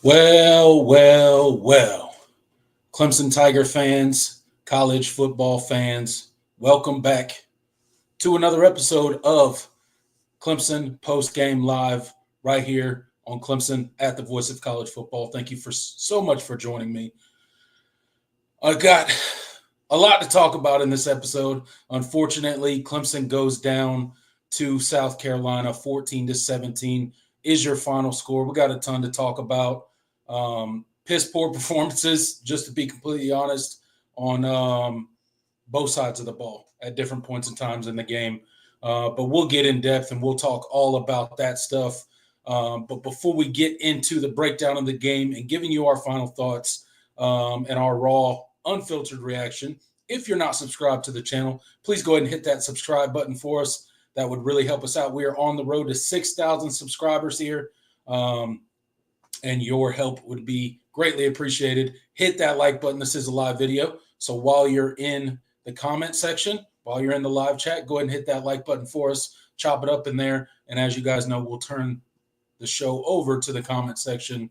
Well. Clemson Tiger fans, college football fans, welcome back to another episode of Clemson Postgame Live right here on Clemson at the Voice of College Football. Thank you so much for joining me. I got a lot to talk about in this episode. Unfortunately, Clemson goes down to South Carolina 14-17 is your final score. We got a ton to talk about. Piss poor performances, just to be completely honest, on both sides of the ball at different points and times in the game. But we'll get in depth and we'll talk all about that stuff. But before we get into the breakdown of the game and giving you our final thoughts and our raw, unfiltered reaction, if you're not subscribed to the channel, please go ahead and hit that subscribe button for us. That would really help us out. We are on the road to 6,000 subscribers here, and your help would be greatly appreciated. Hit that like button. This is a live video, so while you're in the comment section, while you're in the live chat, go ahead and hit that like button for us. Chop it up in there, and as you guys know, we'll turn the show over to the comment section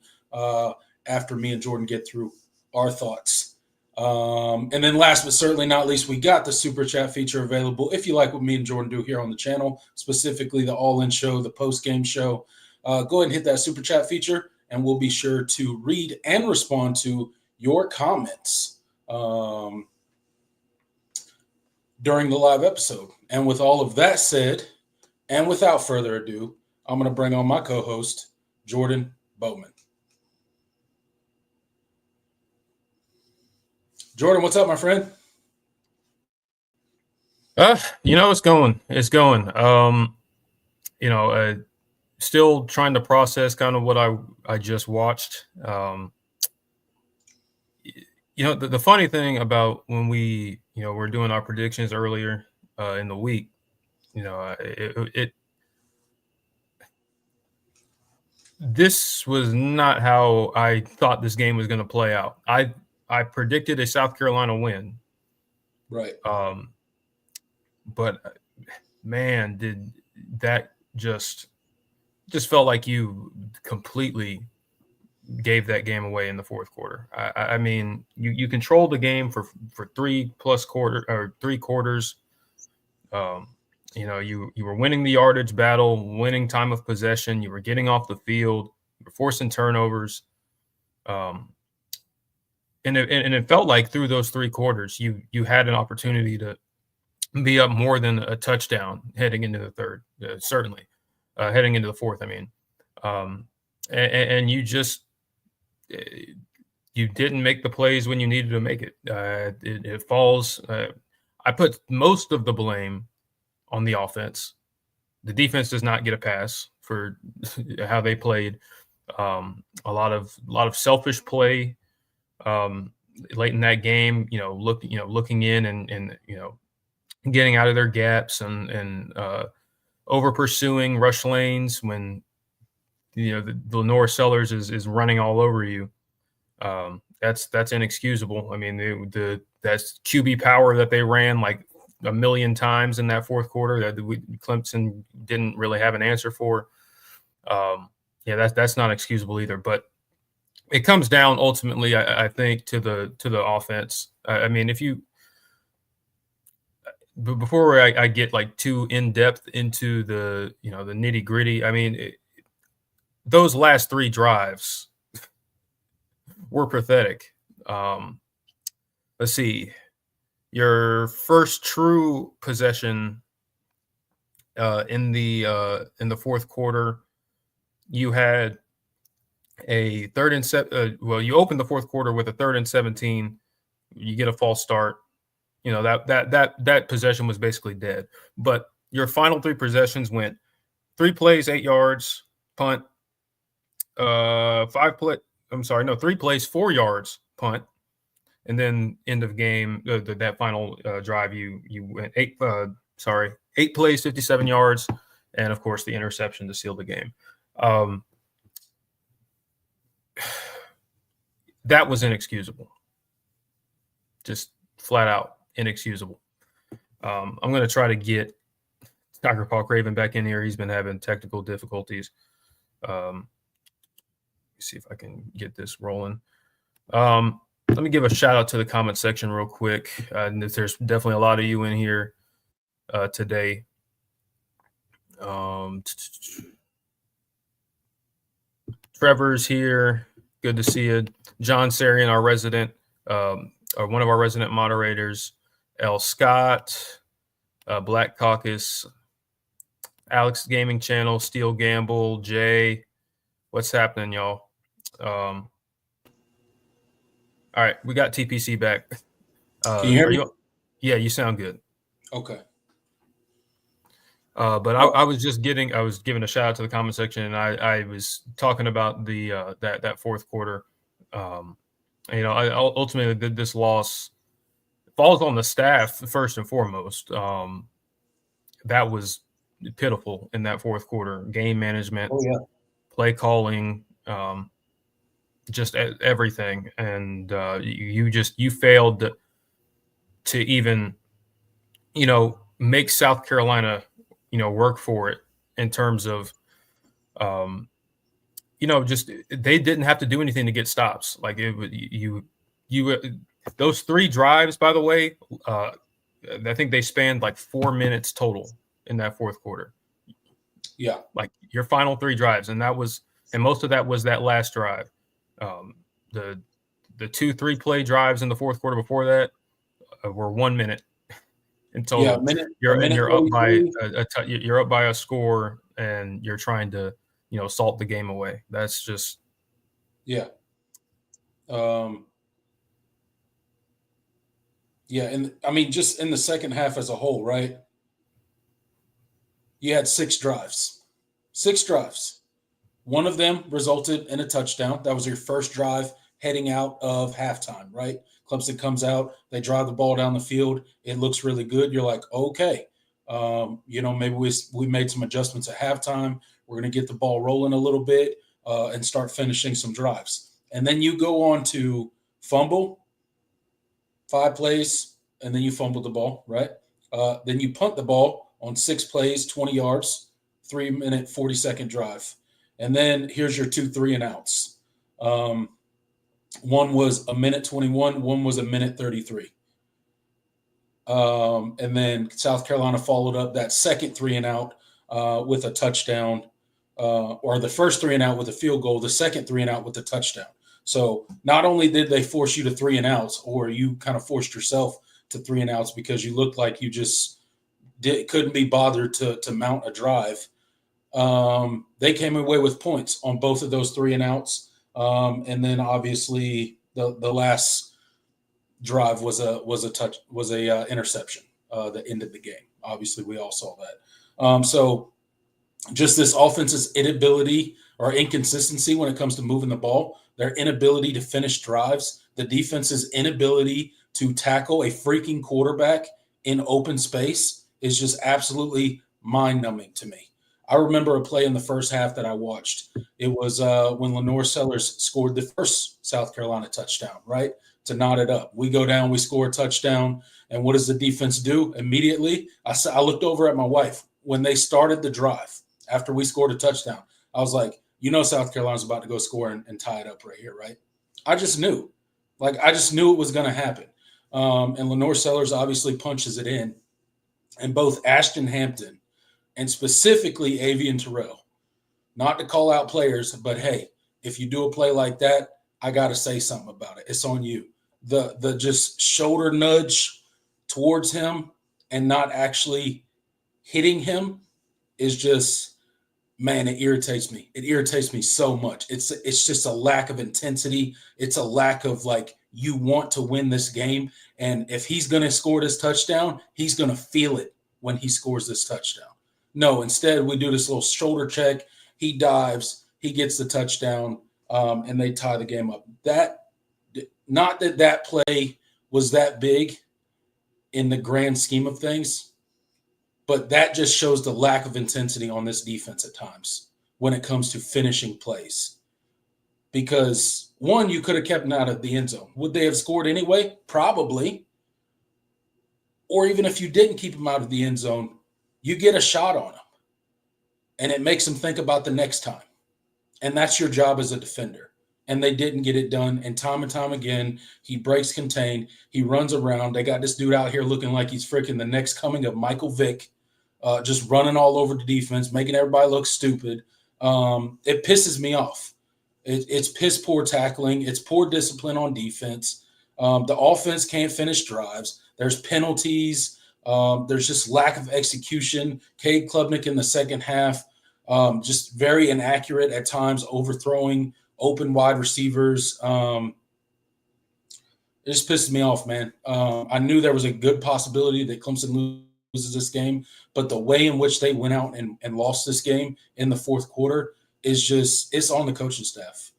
after me and Jordan get through our thoughts. And then last but certainly not least, we got the super chat feature available. If you like what me and Jordan do here on the channel, specifically the all-in show, the post-game show, go ahead and hit that super chat feature, and we'll be sure to read and respond to your comments. during the live episode. And with all of that said, and without further ado, I'm going to bring on my co-host, Jordan Bowman. Jordan, what's up, my friend? It's going. It's going. Still trying to process kind of what I just watched. The funny thing about when we're doing our predictions earlier in the week, this was not how I thought this game was going to play out. I predicted a South Carolina win. Right. But man, did that just felt like you completely gave that game away in the fourth quarter. I mean, you controlled the game for 3+ quarters. You were winning the yardage battle, winning time of possession. You were getting off the field. You were forcing turnovers. And it felt like through those 3 quarters, you had an opportunity to be up more than a touchdown heading into the third, certainly heading into the fourth. I mean, and you just you didn't make the plays when you needed to make it. It falls. I put most of the blame on the offense. The defense does not get a pass for how they played. A lot of selfish play late in that game. Looking in and getting out of their gaps and over pursuing rush lanes when the Lenore Sellers is running all over you. That's inexcusable. I mean, that's QB power that they ran like a million times in that fourth quarter that Clemson didn't really have an answer for. That's not excusable either. But it comes down ultimately, I think, to the offense. I mean, before I get like too in depth into the nitty gritty, I mean, those last 3 drives were pathetic. Let's see, your first true possession in the fourth quarter, you had a 3rd and 7. You opened the fourth quarter with a 3rd and 17. You get a false start. That possession was basically dead. But your final 3 possessions went 3 plays, 8 yards, punt. 3 plays, 4 yards, punt, and then end of game. That final drive, you went 8 plays, 57 yards, and of course the interception to seal the game. That was inexcusable. Just flat out inexcusable. I'm going to try to get Tiger Paul Craven back in here. He's been having technical difficulties. See if I can get this rolling. Let me give a shout out to the comment section real quick. There's definitely a lot of you in here today. Trevor's here. Good to see you. John Sarian, our resident, or one of our resident moderators. L. Scott, Black Caucus, Alex Gaming Channel, Steel Gamble, Jay. What's happening, y'all? All right, we got TPC back. Can you hear me? Yeah, you sound good. Okay. But I was giving a shout out to the comment section, and I was talking about the that fourth quarter. Ultimately this loss falls on the staff first and foremost. That was pitiful in that fourth quarter. Game management, play calling, just everything, and you failed to even make South Carolina work for it in terms of just they didn't have to do anything to get stops. Like those 3 drives, by the way, I think they spanned like 4 minutes total in that fourth quarter. Yeah, like your final 3 drives, and most of that was that last drive. The 2 3-play drives in the fourth quarter before that were 1 minute. in Yeah, total. a minute You're up by 33. you're up by a score, and you're trying to salt the game away. That's just Yeah. Um, yeah, and I mean, just in the second half as a whole, right? You had 6 drives. 6 drives. One of them resulted in a touchdown. That was your first drive heading out of halftime, right? Clemson comes out, they drive the ball down the field. It looks really good. You're like, okay, maybe we made some adjustments at halftime. We're going to get the ball rolling a little bit and start finishing some drives. And then you go on to fumble 5 plays, and then you fumbled the ball, right? Then you punt the ball on 6 plays, 20 yards, 3-minute, 40-second drive. And then here's your 2 3-and-outs. One was a minute 21, one was a minute 33. And then South Carolina followed up that second 3-and-out with a touchdown, or the first 3-and-out with a field goal, the second 3-and-out with a touchdown. So not only did they force you to 3-and-outs, or you kind of forced yourself to 3-and-outs because you looked like you just couldn't be bothered to mount a drive. They came away with points on both of those 3-and-outs. And then obviously the last drive was a interception that ended the game. Obviously, we all saw that. So just this offense's inability or inconsistency when it comes to moving the ball, their inability to finish drives, the defense's inability to tackle a freaking quarterback in open space is just absolutely mind-numbing to me. I remember a play in the first half that I watched. It was when Lenore Sellers scored the first South Carolina touchdown, right, to knot it up. We go down, we score a touchdown, and what does the defense do immediately? I looked over at my wife. When they started the drive after we scored a touchdown, I was like, South Carolina's about to go score and tie it up right here, right? I just knew. I just knew it was going to happen. And Lenore Sellers obviously punches it in. And both Ashton Hampton and specifically Avian Terrell, not to call out players, but hey, if you do a play like that, I got to say something about it. It's on you. The just shoulder nudge towards him and not actually hitting him is just, man, it irritates me. It irritates me so much. It's just a lack of intensity. It's a lack of you want to win this game. And if he's going to score this touchdown, he's going to feel it when he scores this touchdown. No, instead we do this little shoulder check. He dives, he gets the touchdown, and they tie the game up. Not that play was that big in the grand scheme of things, but that just shows the lack of intensity on this defense at times when it comes to finishing plays. Because, one, you could have kept them out of the end zone. Would they have scored anyway? Probably. Or even if you didn't keep them out of the end zone, you get a shot on them. And it makes them think about the next time. And that's your job as a defender. And they didn't get it done. And time again, he breaks contain. He runs around. They got this dude out here looking like he's freaking the next coming of Michael Vick, just running all over the defense, making everybody look stupid. It pisses me off. It's piss poor tackling. It's poor discipline on defense. The offense can't finish drives. There's penalties. There's just lack of execution. Cade Klubnik in the second half, just very inaccurate at times, overthrowing open wide receivers. It just pisses me off, man. I knew there was a good possibility that Clemson loses this game, but the way in which they went out and lost this game in the fourth quarter is just, it's on the coaching staff.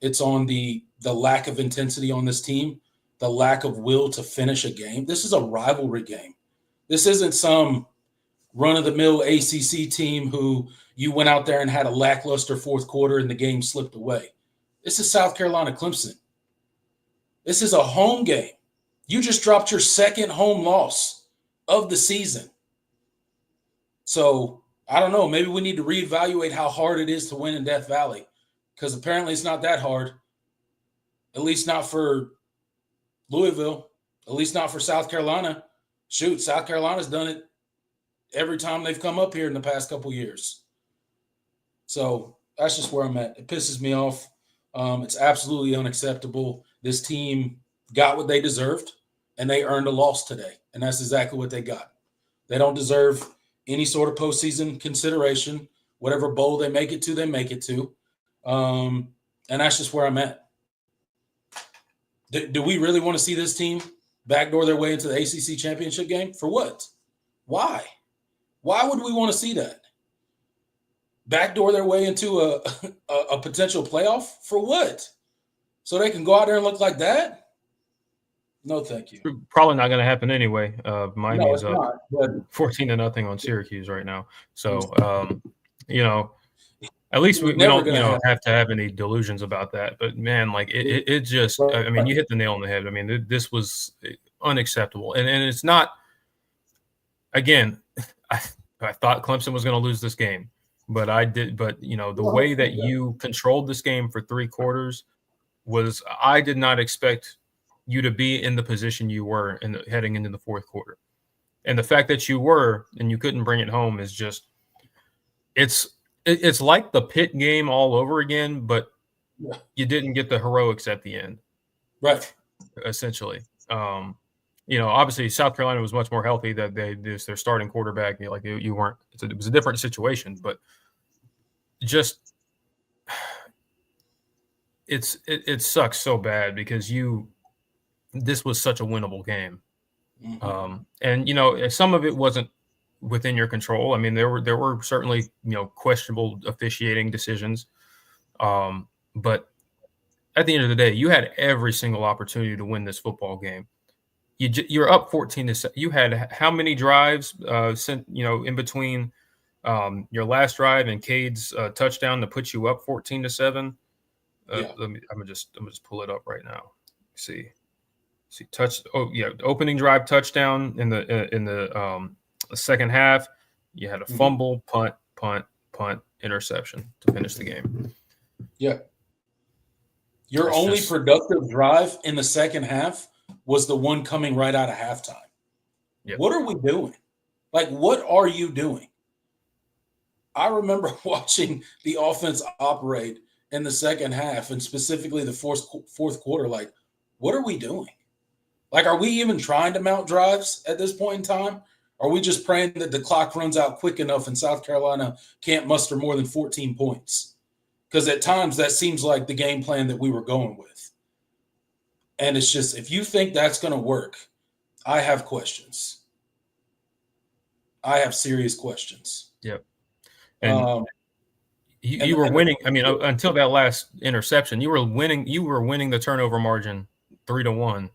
It's on the lack of intensity on this team, the lack of will to finish a game. This is a rivalry game. This isn't some run-of-the-mill ACC team who you went out there and had a lackluster fourth quarter and the game slipped away. This is South Carolina Clemson. This is a home game. You just dropped your second home loss of the season. So, I don't know. Maybe we need to reevaluate how hard it is to win in Death Valley, because apparently it's not that hard, at least not for Louisville, at least not for South Carolina. Shoot, South Carolina's done it every time they've come up here in the past couple years. So that's just where I'm at. It pisses me off. It's absolutely unacceptable. This team got what they deserved, and they earned a loss today, and that's exactly what they got. They don't deserve any sort of postseason consideration. Whatever bowl they make it to, they make it to. And that's just where I'm at. Do we really want to see this team backdoor their way into the ACC championship game? For what? Why? Why would we want to see that? Backdoor their way into a potential playoff? For what? So they can go out there and look like that? No, thank you. Probably not going to happen anyway. Miami is up not, but 14-0 on Syracuse right now. So, at least we don't, have to have any delusions about that. But man, like it just, I mean, you hit the nail on the head. I mean, this was unacceptable, and it's not. Again, I thought Clemson was going to lose this game, but I did. But the way that you controlled this game for 3 quarters was, I did not expect you to be in the position you were heading into the 4th quarter, and the fact that you were and you couldn't bring it home is just, it's like the Pitt game all over again, but you didn't get the heroics at the end, right? Essentially, obviously South Carolina was much more healthy. That their starting quarterback, you weren't. It was a different situation, but just it sucks so bad because this was such a winnable game. Mm-hmm. And some of it wasn't within your control. I mean, there were certainly questionable officiating decisions, but at the end of the day, you had every single opportunity to win this football game. You're up 14-7. You had how many drives in between your last drive and Cade's touchdown to put you up 14-7? I'm gonna just pull it up right now. See, opening drive touchdown in the second half. You had a fumble, punt, interception to finish the game. Yeah. Your only productive drive in the second half was the one coming right out of halftime. Yep. What are we doing? Like, what are you doing? I remember watching the offense operate in the second half, and specifically the fourth quarter. Like, what are we doing? Like, are we even trying to mount drives at this point in time? Are we just praying that the clock runs out quick enough and South Carolina can't muster more than 14 points? Because at times that seems like the game plan that we were going with. And it's just, if you think that's going to work, I have questions. I have serious questions. Yep. And you were winning. I mean, until that last interception, you were winning. You were winning the turnover margin 3-1,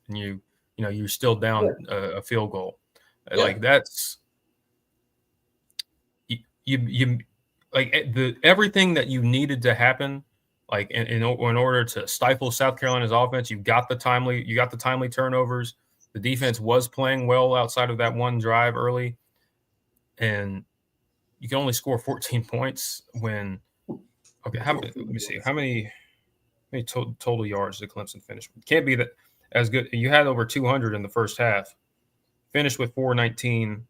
and you're still down a field goal. Yeah. Like, that's you like everything that you needed to happen. Like in order to stifle South Carolina's offense, you got the timely turnovers. The defense was playing well outside of that one drive early, and you can only score 14 points when. Okay, let me see how many total yards did Clemson finish with? Can't be that as good. You had over 200 in the first half. Finished with 419.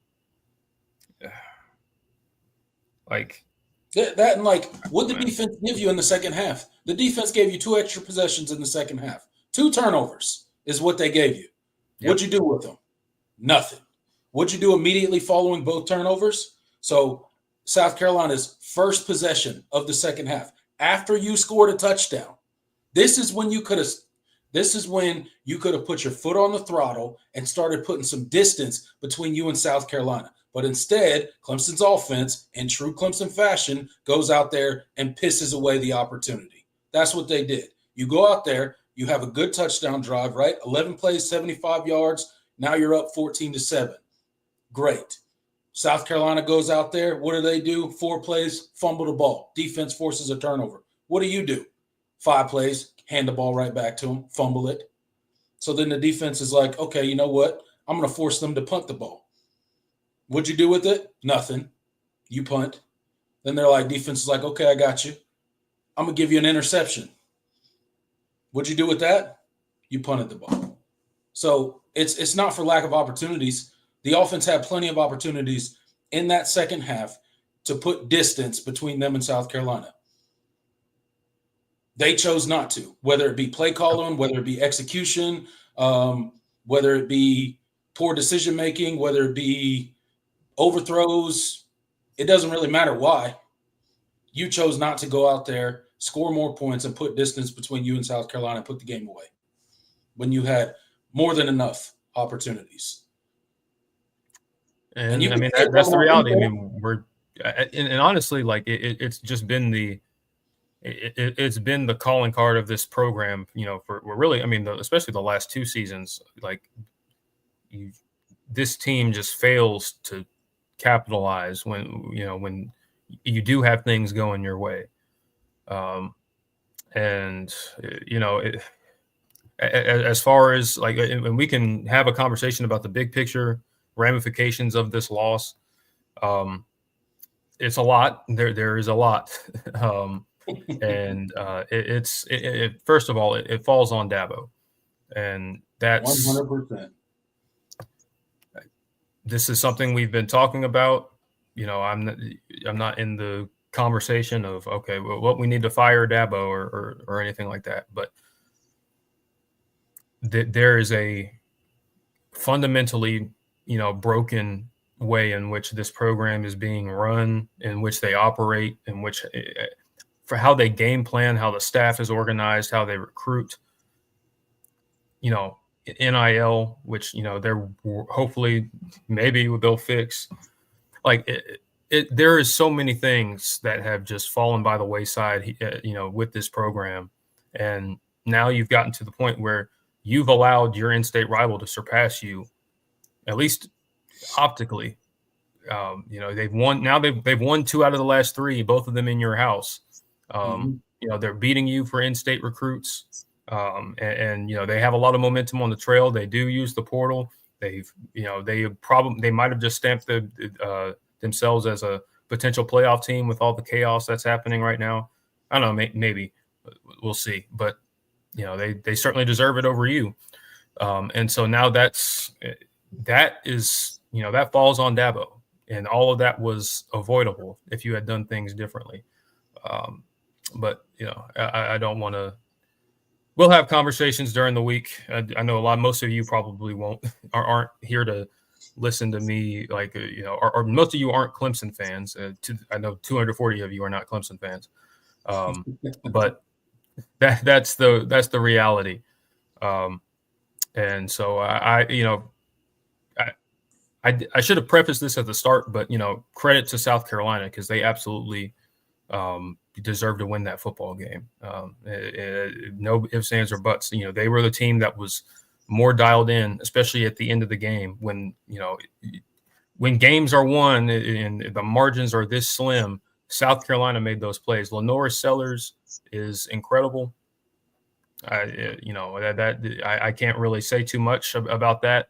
Like that, and like, what did the defense give you in the second half? The defense gave you 2 extra possessions in the second half. 2 turnovers is what they gave you. Yep. What'd you do with them? Nothing. What'd you do immediately following both turnovers? So South Carolina's first possession of the second half, after you scored a touchdown, this is when you could have put your foot on the throttle and started putting some distance between you and South Carolina. But instead, Clemson's offense, in true Clemson fashion, goes out there and pisses away the opportunity. That's what they did. You go out there, you have a good touchdown drive, right? 11 plays, 75 yards. Now you're up 14-7. Great. South Carolina goes out there. What do? 4 plays, fumble the ball. Defense forces a turnover. What do? 5 plays, hand the ball right back to them, fumble it. So then the defense is like, okay, you know what? I'm going to force them to punt the ball. What'd you do with it? Nothing. You punt. Then they're like, defense is like, okay, I got you. I'm going to give you an interception. What'd you do with that? You punted the ball. So it's not for lack of opportunities. The offense had plenty of opportunities in that second half to put distance between them and South Carolina. They chose not to, whether it be play calling, whether it be execution, whether it be poor decision making, whether it be overthrows, it doesn't really matter why. You chose not to go out there, score more points, and put distance between you and South Carolina and put the game away when you had more than enough opportunities. And you I mean, that's the reality. I mean, and honestly, like it's just been it's been the calling card of this program, for really, I mean, especially the last 2 seasons, like this team just fails to capitalize when you do have things going your way. And as far as like, and we can have a conversation about the big picture ramifications of this loss. It's a lot. There is a lot. And first of all, it falls on Dabo, and that's 100%. This is something we've been talking about. I'm not in the conversation of, okay, well, what we need to fire Dabo or anything like that, but there is a fundamentally, broken way in which this program is being run, in which they operate, in which for how they game plan, how the staff is organized, how they recruit, NIL, which, they're hopefully maybe they'll fix. Like there is so many things that have just fallen by the wayside, with this program. And now you've gotten to the point where you've allowed your in-state rival to surpass you, at least optically. They've won. Now they've won 2 out of the last 3, both of them in your house. They're beating you for in-state recruits. And they have a lot of momentum on the trail. They do use the portal. They might have just stamped themselves as a potential playoff team with all the chaos that's happening right now. I don't know, maybe we'll see, but they certainly deserve it over you. And so now that falls on Dabo, and all of that was avoidable if you had done things differently. But I don't want to. We'll have conversations during the week. I know most of you probably aren't here to listen to me, like, or most of you aren't Clemson fans. I know 240 of you are not Clemson fans. But that's the reality. And so I should have prefaced this at the start, but credit to South Carolina, because they absolutely deserve to win that football game. No ifs, ands, or buts. They were the team that was more dialed in, especially at the end of the game when games are won and the margins are this slim. South Carolina made those plays. Lenora Sellers is incredible. I can't really say too much about that.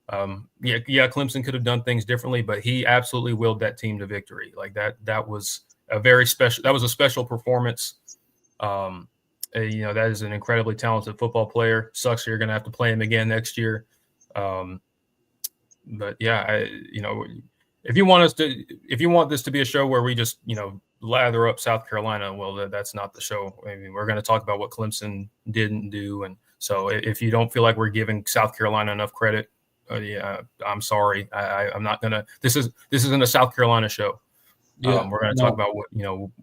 Clemson could have done things differently, but he absolutely willed that team to victory. Like that was a special performance. That is an incredibly talented football player. Sucks you're going to have to play him again next year. But yeah, if you want this to be a show where we just, lather up South Carolina, well, that's not the show. I mean, we're going to talk about what Clemson didn't do. And so if you don't feel like we're giving South Carolina enough credit, I'm sorry. I'm not going to, this isn't a South Carolina show. We're going to talk about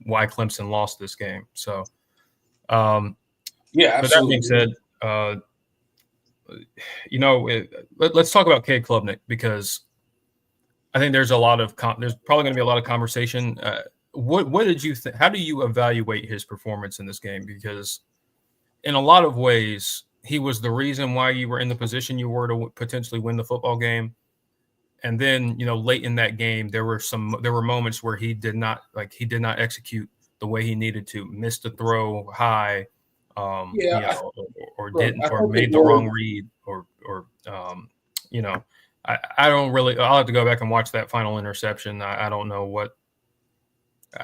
why Clemson lost this game. So, absolutely. But that being said, let's talk about Cade Klubnik, because I think there's there's probably going to be a lot of conversation. What did you think? How do you evaluate his performance in this game? Because in a lot of ways, he was the reason why you were in the position you were to potentially win the football game. And then, late in that game, there were moments where he did not execute the way he needed to, missed a throw high, or made the wrong read, I don't really. I'll have to go back and watch that final interception. I don't know what.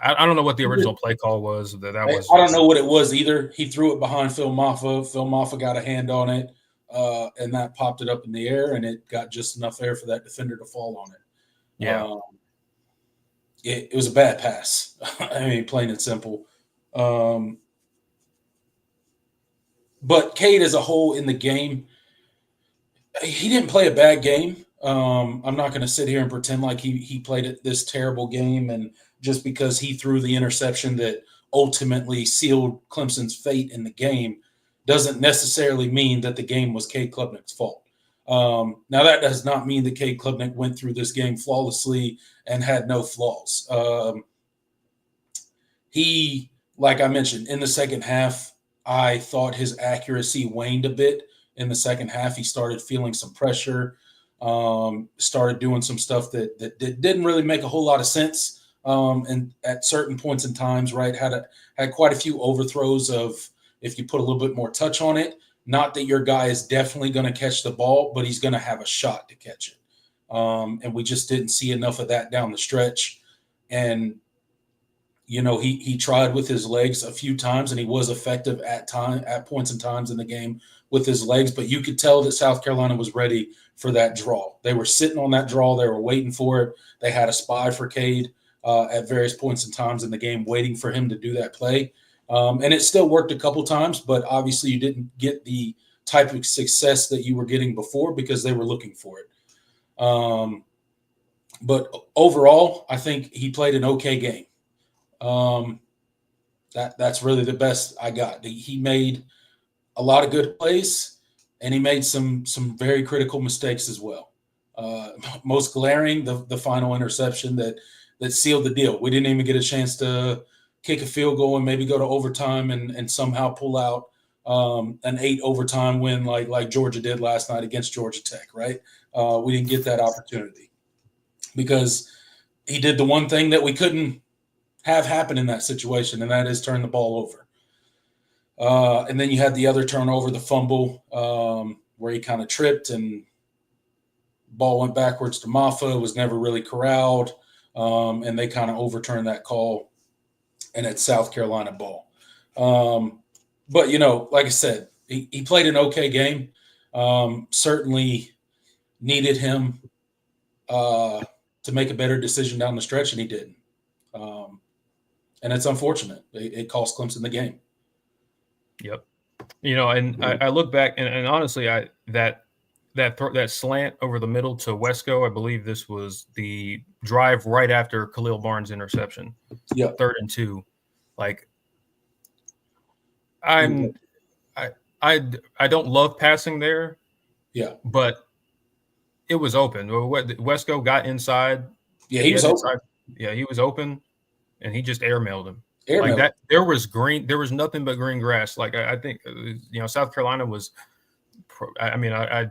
I don't know what the original play call was. I don't know what it was either. He threw it behind Phil Maffa. Phil Maffa got a hand on it, and that popped it up in the air, and it got just enough air for that defender to fall on it. Yeah, it was a bad pass. I mean, plain and simple. But Cade as a whole in the game, He didn't play a bad game. I'm not going to sit here and pretend like he played this terrible game, and just because he threw the interception that ultimately sealed Clemson's fate in the game doesn't necessarily mean that the game was Cade Klubnik's fault. Now, that does not mean that Cade Klubnik went through this game flawlessly and had no flaws. He, like I mentioned, in the second half, I thought his accuracy waned a bit. In the second half, he started feeling some pressure, started doing some stuff that didn't really make a whole lot of sense. And at certain points in times, right, had quite a few overthrows of, if you put a little bit more touch on it, not that your guy is definitely going to catch the ball, but he's going to have a shot to catch it. And we just didn't see enough of that down the stretch. And he tried with his legs a few times, and he was effective at points and times in the game with his legs. But you could tell that South Carolina was ready for that draw. They were sitting on that draw. They were waiting for it. They had a spy for Cade at various points and times in the game, waiting for him to do that play. And it still worked a couple times, but obviously you didn't get the type of success that you were getting before because they were looking for it. But overall, I think he played an okay game. That's really the best I got. He made a lot of good plays, and he made some very critical mistakes as well. Most glaring, the final interception that sealed the deal. We didn't even get a chance to kick a field goal and maybe go to overtime and somehow pull out an 8 overtime win like Georgia did last night against Georgia Tech, right? We didn't get that opportunity because he did the one thing that we couldn't have happen in that situation, and that is turn the ball over. And then you had the other turnover, the fumble, where he kind of tripped and ball went backwards to Maffa, was never really corralled, and they kind of overturned that call, and it's South Carolina ball. But, like I said, he played an okay game. Certainly needed him to make a better decision down the stretch, and he didn't. And it's unfortunate. It cost Clemson the game. Yep. And I look back and honestly, that slant over the middle to Wesco, I believe this was the drive right after Khalil Barnes' interception. Yeah. 3rd and 2. Like, I don't love passing there. Yeah. But it was open. Wesco got inside. Yeah, he was open. Inside. Yeah, he was open, and he just airmailed him. Like that, there was nothing but green grass. Like I think, South Carolina was. I mean, I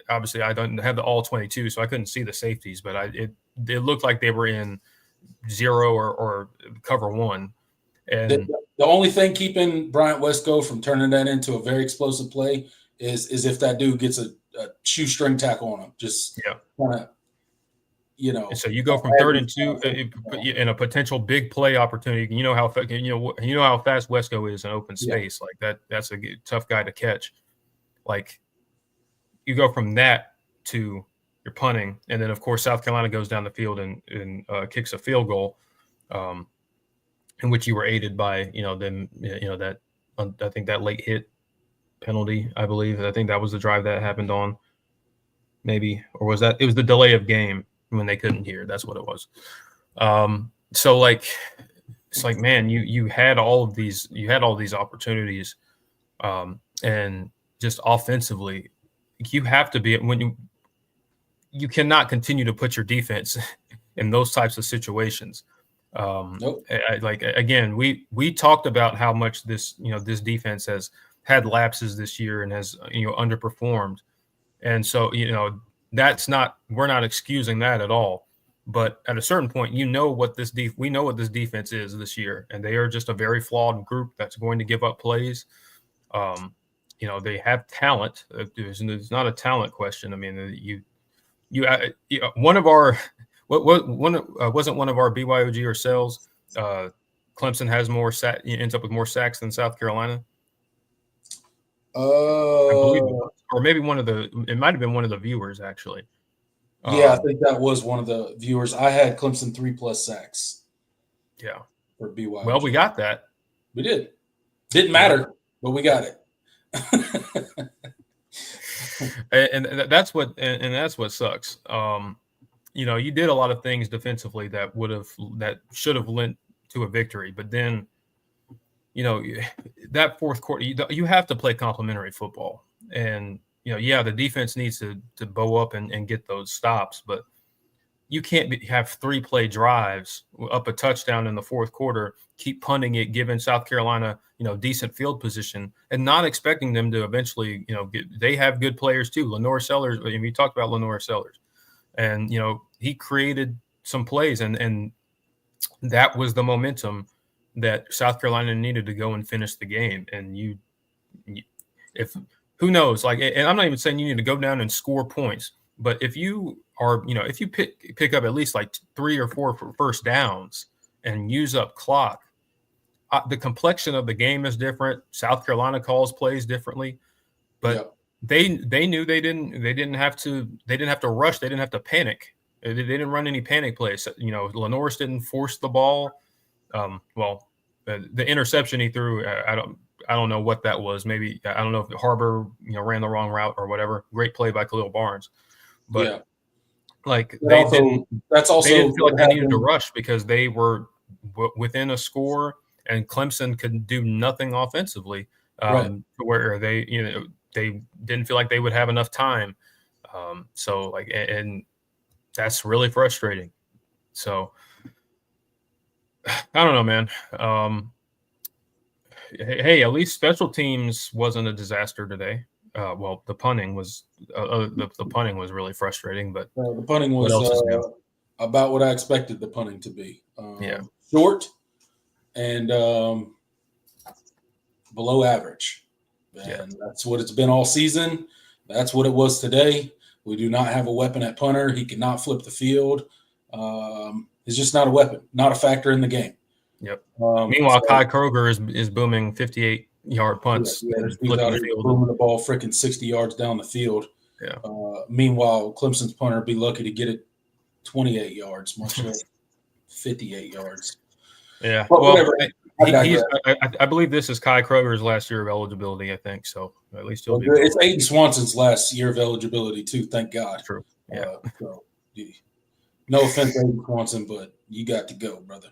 obviously I don't have the all 22, so I couldn't see the safeties, but it looked like they were in 0 or cover 1. And the only thing keeping Bryant Wesco from turning that into a very explosive play is if that dude gets a shoestring tackle on him. Just kind of. And so you go from 3rd and 2 in a potential big play opportunity. You know how fast Wesco is in open space. Like that. That's a tough guy to catch. Like you go from that to you're punting, and then of course South Carolina goes down the field and kicks a field goal, in which you were aided by them. That I think that late hit penalty. I believe I think that was the drive that happened on. Maybe, or was that? It was the delay of game. When they couldn't hear, that's what it was. So like, it's like, man, you had all these opportunities, and just offensively, you have to be when you cannot continue to put your defense in those types of situations. Nope. Like again, we talked about how much this defense has had lapses this year and has underperformed, and so we're not excusing that at all, but at a certain point, we know what this defense is this year, and they are just a very flawed group that's going to give up plays. They have talent. There's not a talent question. I mean, one of our wasn't one of our BYOG or sales. Clemson has more ends up with more sacks than South Carolina. I believe it was. Or maybe it might have been one of the viewers actually. Yeah, I think that was one of the viewers. I had Clemson 3+ sacks. Yeah. For BYOG. Well, we got that. We did. Didn't matter, but we got it. and that's what sucks. You did a lot of things defensively that should have lent to a victory, but then that fourth quarter, you have to play complementary football, and the defense needs to bow up and get those stops, but you can't have 3 play drives up a touchdown in the fourth quarter, keep punting it, giving South Carolina, decent field position, and not expecting them to eventually, they have good players too. Lenore Sellers, we talked about Lenore Sellers, and, he created some plays, and that was the momentum that South Carolina needed to go and finish the game. And who knows, and I'm not even saying you need to go down and score points, but if you are, if you pick up at least like 3 or 4 first downs and use up clock, the complexion of the game is different. South Carolina calls plays differently, but they knew they didn't have to rush. They didn't have to panic. They didn't run any panic plays. Lenore's didn't force the ball. The interception he threw, I don't know what that was. Maybe, I don't know if Harbor, ran the wrong route or whatever. Great play by Khalil Barnes. But they didn't feel like they needed to rush because they were within a score and Clemson could do nothing offensively, where they didn't feel like they would have enough time. And that's really frustrating. So I don't know, man. Hey, at least special teams wasn't a disaster today. The punting was the punting was really frustrating, but the punting was about what I expected the punting to be. Short and below average, and that's what it's been all season. That's what it was today. We do not have a weapon at punter. He cannot flip the field. It's just not a weapon, not a factor in the game. Yep. Meanwhile, Kai Kroger is booming 58-yard punts. He's out here booming the ball freaking 60 yards down the field. Yeah. Meanwhile, Clemson's punter would be lucky to get it 28 yards, much less 58 yards. Yeah. Well, I believe this is Kai Kroger's last year of eligibility, I think. So at least he'll be. It's Aiden Swanson's last year of eligibility, too. Thank God. True. Yeah. No offense, Aiden Swanson, but you got to go, brother.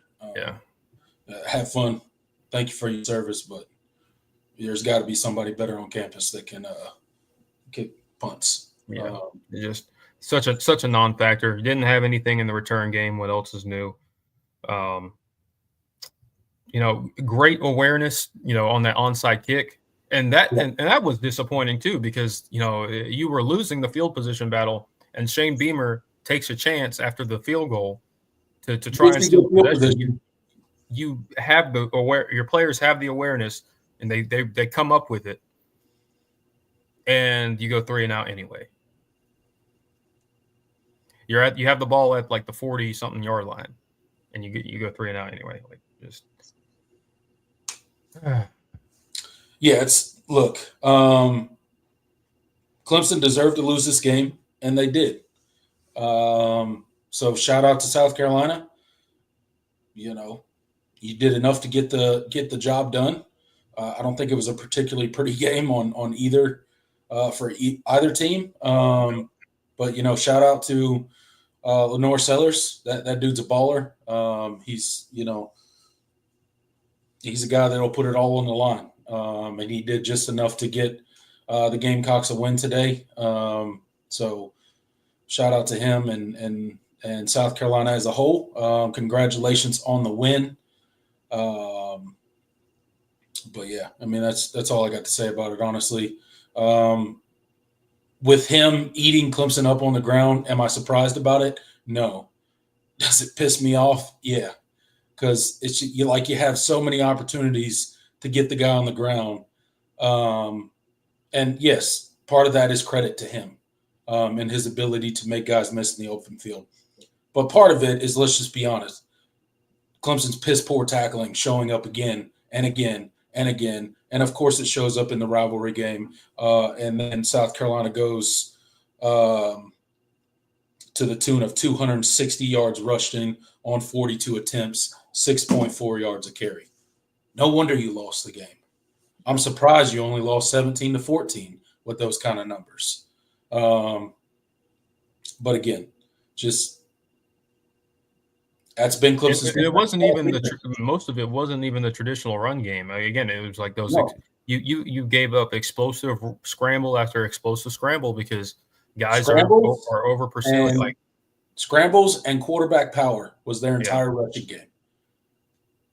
Have fun. Thank you for your service, but there's got to be somebody better on campus that can kick punts. Yeah, just such a non-factor. Didn't have anything in the return game. What else is new? Great awareness. On that onside kick, and that was disappointing too because you were losing the field position battle, and Shane Beamer takes a chance after the field goal to try and steal possession. You have your players have the awareness, and they come up with it, and you go 3 and out anyway. You have the ball at like the 40-something yard line, and you go 3 and out anyway. Clemson deserved to lose this game, and they did. So shout out to South Carolina. You did enough to get the job done. I don't think it was a particularly pretty game on either for either team. But shout out to Lenore Sellers. That dude's a baller. He's a guy that'll put it all on the line. And he did just enough to get the Gamecocks a win today. So shout out to him and South Carolina as a whole. Congratulations on the win. But yeah, I mean, that's all I got to say about it, honestly. With him eating Clemson up on the ground, am I surprised about it? No. Does it piss me off? Yeah. Because you have so many opportunities to get the guy on the ground. And yes, part of that is credit to him and his ability to make guys miss in the open field. But part of it is, let's just be honest, Clemson's piss poor tackling showing up again and again and again. And, of course, it shows up in the rivalry game. And then South Carolina goes to the tune of 260 yards rushing on 42 attempts, 6.4 yards a carry. No wonder you lost the game. I'm surprised you only lost 17-14 with those kind of numbers. But again, just that's been Clemson's. And it wasn't even most of it wasn't even the traditional run game. Again, it was like those. No. You gave up explosive scramble after explosive scramble because guys are over pursuing like scrambles and quarterback power was their entire rushing game.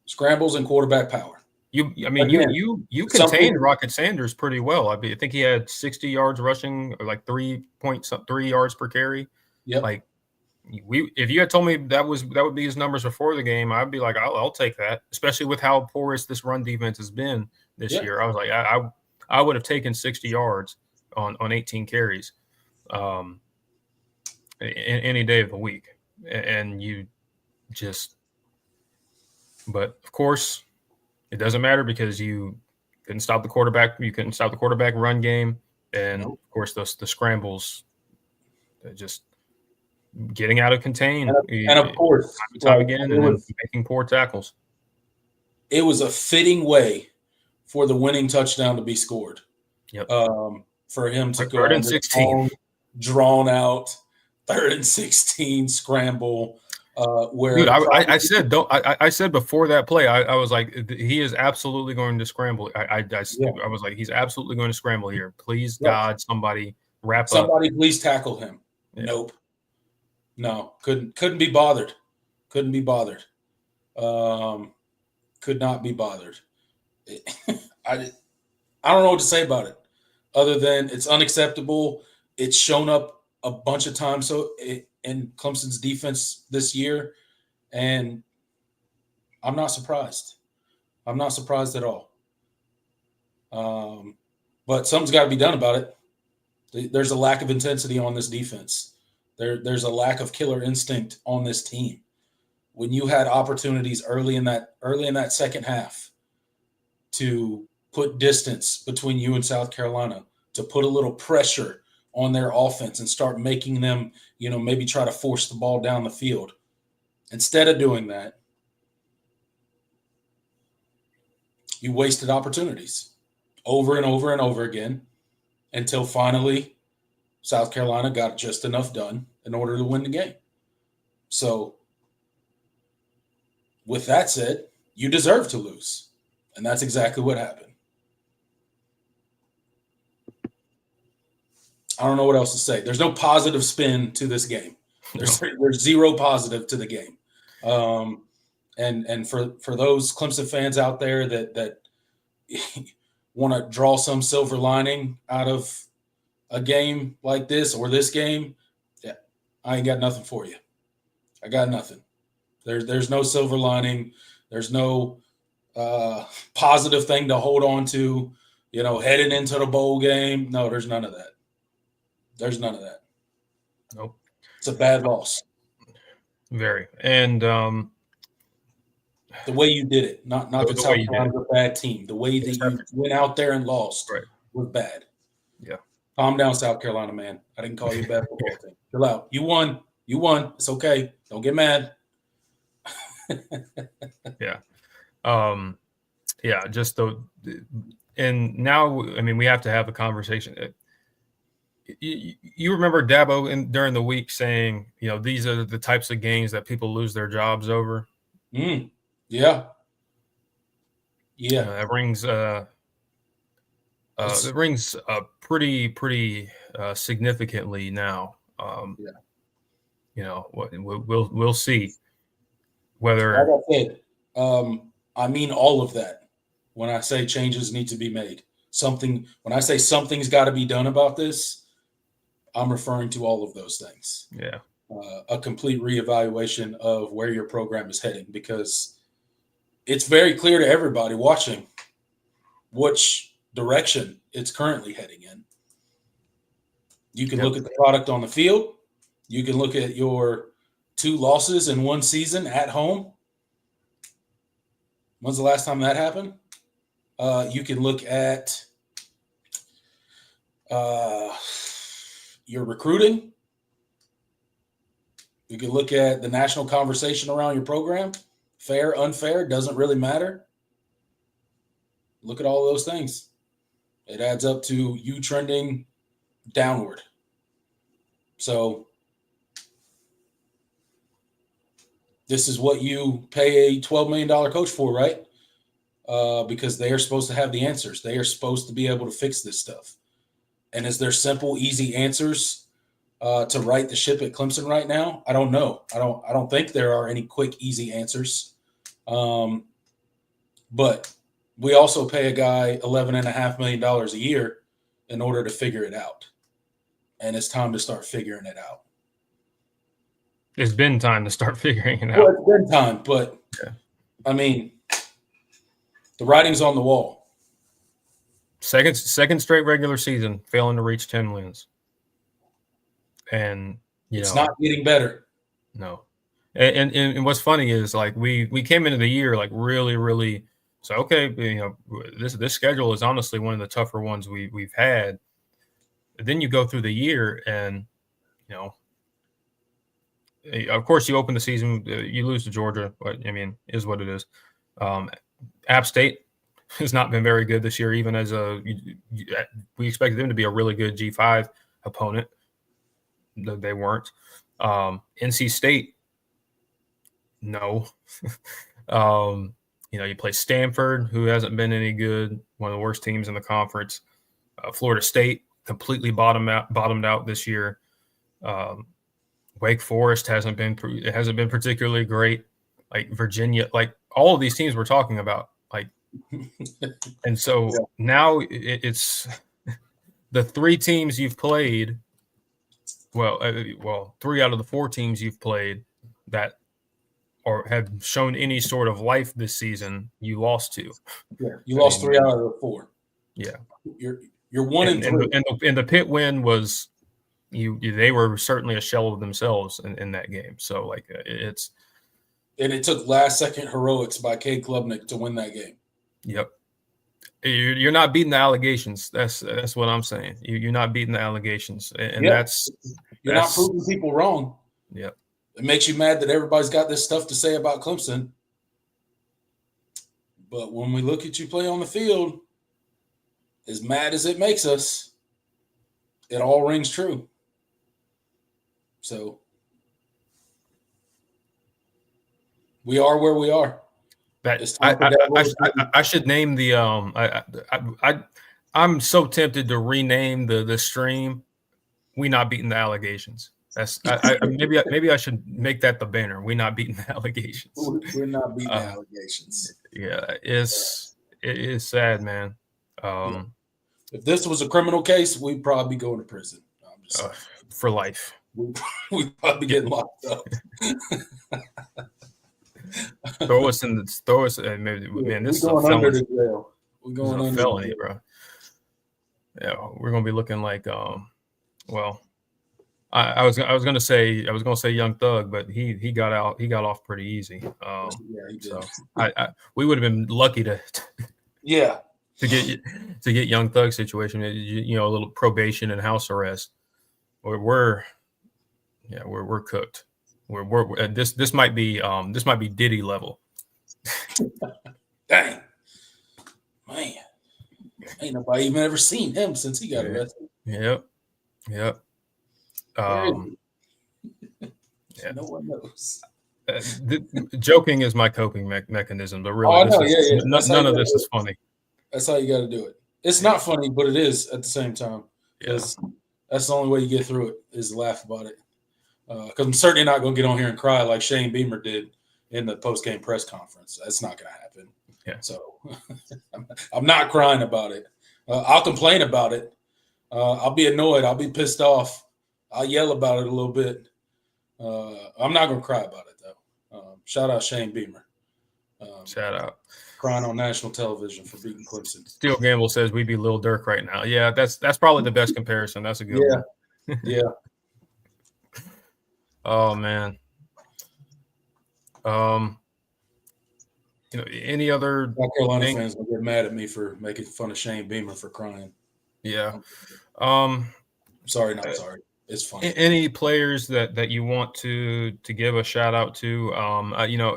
Scrambles and quarterback power. You contained Rocket Sanders pretty well. I think he had 60 yards rushing, or like 3.3 yards per carry. Yep. Like if you had told me that would be his numbers before the game, I'd be like, I'll take that. Especially with how porous this run defense has been this year. I was like, I would have taken 60 yards on 18 carries, any day of the week, and you just. But of course, it doesn't matter because you couldn't stop the quarterback. You couldn't stop the quarterback run game, and of course, the scrambles, just getting out of contain. And of course, time again, and making poor tackles. It was a fitting way for the winning touchdown to be scored. Yep. For him to go 3rd and 16, drawn out 3rd and 16 scramble. Where dude, I said before that play, I was like, he is absolutely going to scramble. I was like, he's absolutely going to scramble here. Please, God, somebody wrap up. Somebody please tackle him. Yeah. Nope. No, couldn't be bothered. Couldn't be bothered. Could not be bothered. I don't know what to say about it, other than it's unacceptable. It's shown up a bunch of times in Clemson's defense this year, and I'm not surprised. I'm not surprised at all. But something's got to be done about it. There's a lack of intensity on this defense. There's a lack of killer instinct on this team. When you had opportunities early in that second half to put distance between you and South Carolina, to put a little pressure on their offense and start making them, maybe try to force the ball down the field. Instead of doing that, you wasted opportunities over and over and over again until finally South Carolina got just enough done in order to win the game. So with that said, you deserve to lose. And that's exactly what happened. I don't know what else to say. There's no positive spin to this game. There's zero positive to the game. And for those Clemson fans out there that want to draw some silver lining out of a game like this or this game, yeah, I ain't got nothing for you. I got nothing. There's no silver lining. There's no positive thing to hold on to, heading into the bowl game. No, there's none of that. There's none of that. Nope. It's a bad loss. Very. And the way you did it, not that South Carolina's a bad team. The way that you went out there and lost was bad. Yeah. Calm down, South Carolina, man. I didn't call you a bad football team. Chill out. You won. It's okay. Don't get mad. Yeah. Yeah, just and now, we have to have a conversation. You remember Dabo during the week saying, these are the types of games that people lose their jobs over. Yeah. That rings it rings pretty significantly now. We'll see whether. Like I said, I mean all of that when I say changes need to be made. When I say something's got to be done about this, I'm referring to all of those things. Yeah. A complete reevaluation of where your program is heading, because it's very clear to everybody watching which direction it's currently heading in. You can look at the product on the field. You can look at your 2 losses in one season at home. When's the last time that happened? You can look at your recruiting. You can look at the national conversation around your program. Fair, unfair, doesn't really matter. Look at all those things. It adds up to you trending downward So this is what you pay a $12 million coach for, right? Because they are supposed to have the answers. They are supposed to be able to fix this stuff. And is there simple, easy answers to right the ship at Clemson right now? I don't know. I don't think there are any quick, easy answers. But we also pay a guy $11.5 million a year in order to figure it out. And it's time to start figuring it out. It's been time to start figuring it out. Well, it's been time, but I mean, the writing's on the wall. Second straight regular season, failing to reach 10 wins. And it's not getting better. No. And what's funny is like we came into the year like really so okay, this schedule is honestly one of the tougher ones we've had. But then you go through the year and of course you open the season, you lose to Georgia, but I mean, is what it is. App State has not been very good this year, even as we expected them to be a really good G5 opponent. They weren't. NC State, no. You play Stanford, who hasn't been any good, one of the worst teams in the conference. Florida State completely bottomed out this year. Wake Forest hasn't been particularly great. Like Virginia, like all of these teams we're talking about, like, and so now it's the three teams you've played. Well, 3 out of the 4 teams you've played that have shown any sort of life this season, you lost to. Yeah, you lost 3 out of the 4. Yeah, you're 1-3. And the Pitt win was they were certainly a shell of themselves in that game. So like it's. And it took last-second heroics by Cade Klubnik to win that game. Yep. You're not beating the allegations. That's what I'm saying. You're not beating the allegations, and you're not proving people wrong. Yep. It makes you mad that everybody's got this stuff to say about Clemson. But when we look at you play on the field, as mad as it makes us, it all rings true. So we are where we are. I should name the I'm so tempted to rename the stream "We Not Beating the Allegations." That's maybe I should make that the banner. "We Not Beating the Allegations." We're not beating the allegations. Yeah, it is sad, man. If this was a criminal case, we'd probably be going to prison. I'm just for life. We'd probably get locked up. Throw us maybe, man. This is a felony. We're going under felony, bro. Yeah, we're gonna be looking like I was gonna say Young Thug, but he got off pretty easy. Yeah, he did. So we would have been lucky to get Young Thug situation, a little probation and house arrest. We're cooked. This might be Diddy level. Dang, man, ain't nobody even ever seen him since he got arrested. Yep. No one knows. Joking is my coping mechanism, but really, none of this is funny. That's how you got to do it. It's not funny, but it is at the same time. Because that's the only way you get through it is to laugh about it. Because I'm certainly not going to get on here and cry like Shane Beamer did in the post-game press conference. That's not going to happen. Yeah. So I'm not crying about it. I'll complain about it. I'll be annoyed. I'll be pissed off. I'll yell about it a little bit. I'm not going to cry about it, though. Shout out Shane Beamer. Shout out. Crying on national television for beating Clemson. Steel Gamble says we'd be Lil Durk right now. Yeah, that's probably the best comparison. That's a good one. Yeah. Oh man. Any other South Carolina fans will get mad at me for making fun of Shane Beamer for crying. Yeah. Sorry, not sorry. It's funny. Any players that you want to give a shout out to?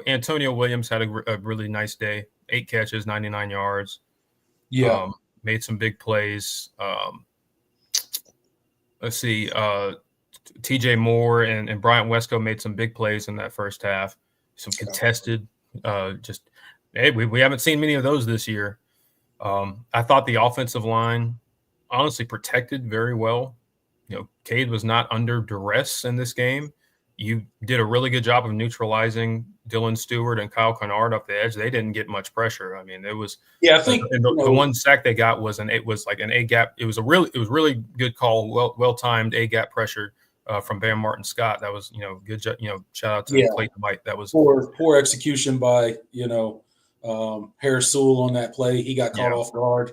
Antonio Williams had a really nice day. 8 catches, 99 yards. Yeah. Made some big plays. Let's see. TJ Moore and Bryant Wesco made some big plays in that first half. Some contested, we haven't seen many of those this year. I thought the offensive line honestly protected very well. Cade was not under duress in this game. You did a really good job of neutralizing Dylan Stewart and Kyle Kennard up the edge. They didn't get much pressure. I mean, it was I think the one sack they got was like an A gap. It was really good call, well timed A gap pressure from Bam Martin Scott. That was good. Shout out to Clayton White. That was poor execution by Harris Sewell on that play. He got caught off guard.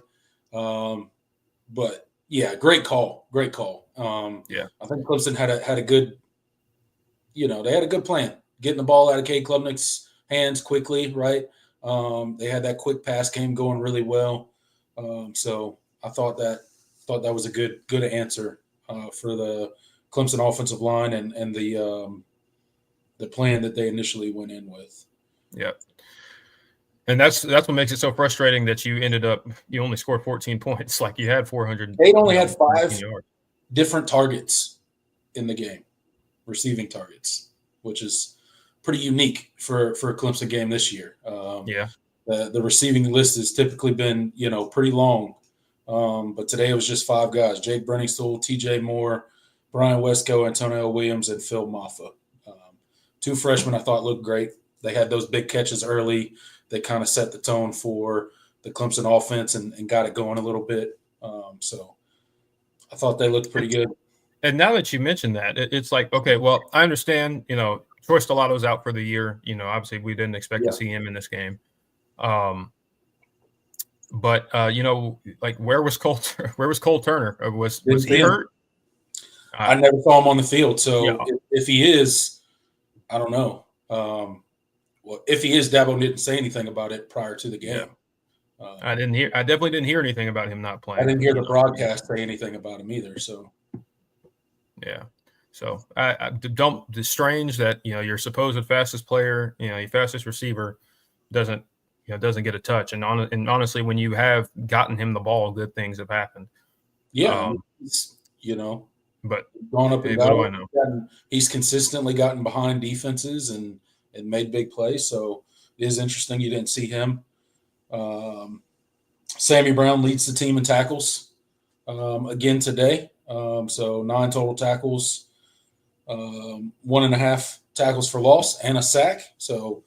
But yeah, great call. I think Clemson had a good. They had a good plan, getting the ball out of Cade Klubnik's hands quickly, right? They had that quick pass game going really well. So I thought that was a good answer for the Clemson offensive line and the plan that they initially went in with. Yeah. And that's what makes it so frustrating that you only scored 14 points. Like you had 400. They only had 5 different targets in the game. Receiving targets, which is pretty unique for a Clemson game this year. The receiving list has typically been, pretty long. But today it was just 5 guys: Jake Brenningstool, TJ Moore, Brian Wesco, Antonio Williams, and Phil Maffa. 2 freshmen I thought looked great. They had those big catches early. They kind of set the tone for the Clemson offense and got it going a little bit. So I thought they looked pretty good. And now that you mentioned that, it's like, okay, well, I understand, Troy Stelato's out for the year. Obviously we didn't expect to see him in this game. But like where was Cole Turner? Was he hurt? I never saw him on the field. So if he is, I don't know. Well, if he is, Dabo didn't say anything about it prior to the game. I definitely didn't hear anything about him not playing. I didn't hear the broadcast say anything about him either. So. Yeah. So it's strange that, your supposed fastest player, your fastest receiver doesn't get a touch. And honestly, when you have gotten him the ball, good things have happened. Yeah. But gone up and what do I know? He's consistently gotten behind defenses and made big plays. So it is interesting you didn't see him. Sammy Brown leads the team in tackles again today. So 9 total tackles, 1.5 tackles for loss, and a sack. So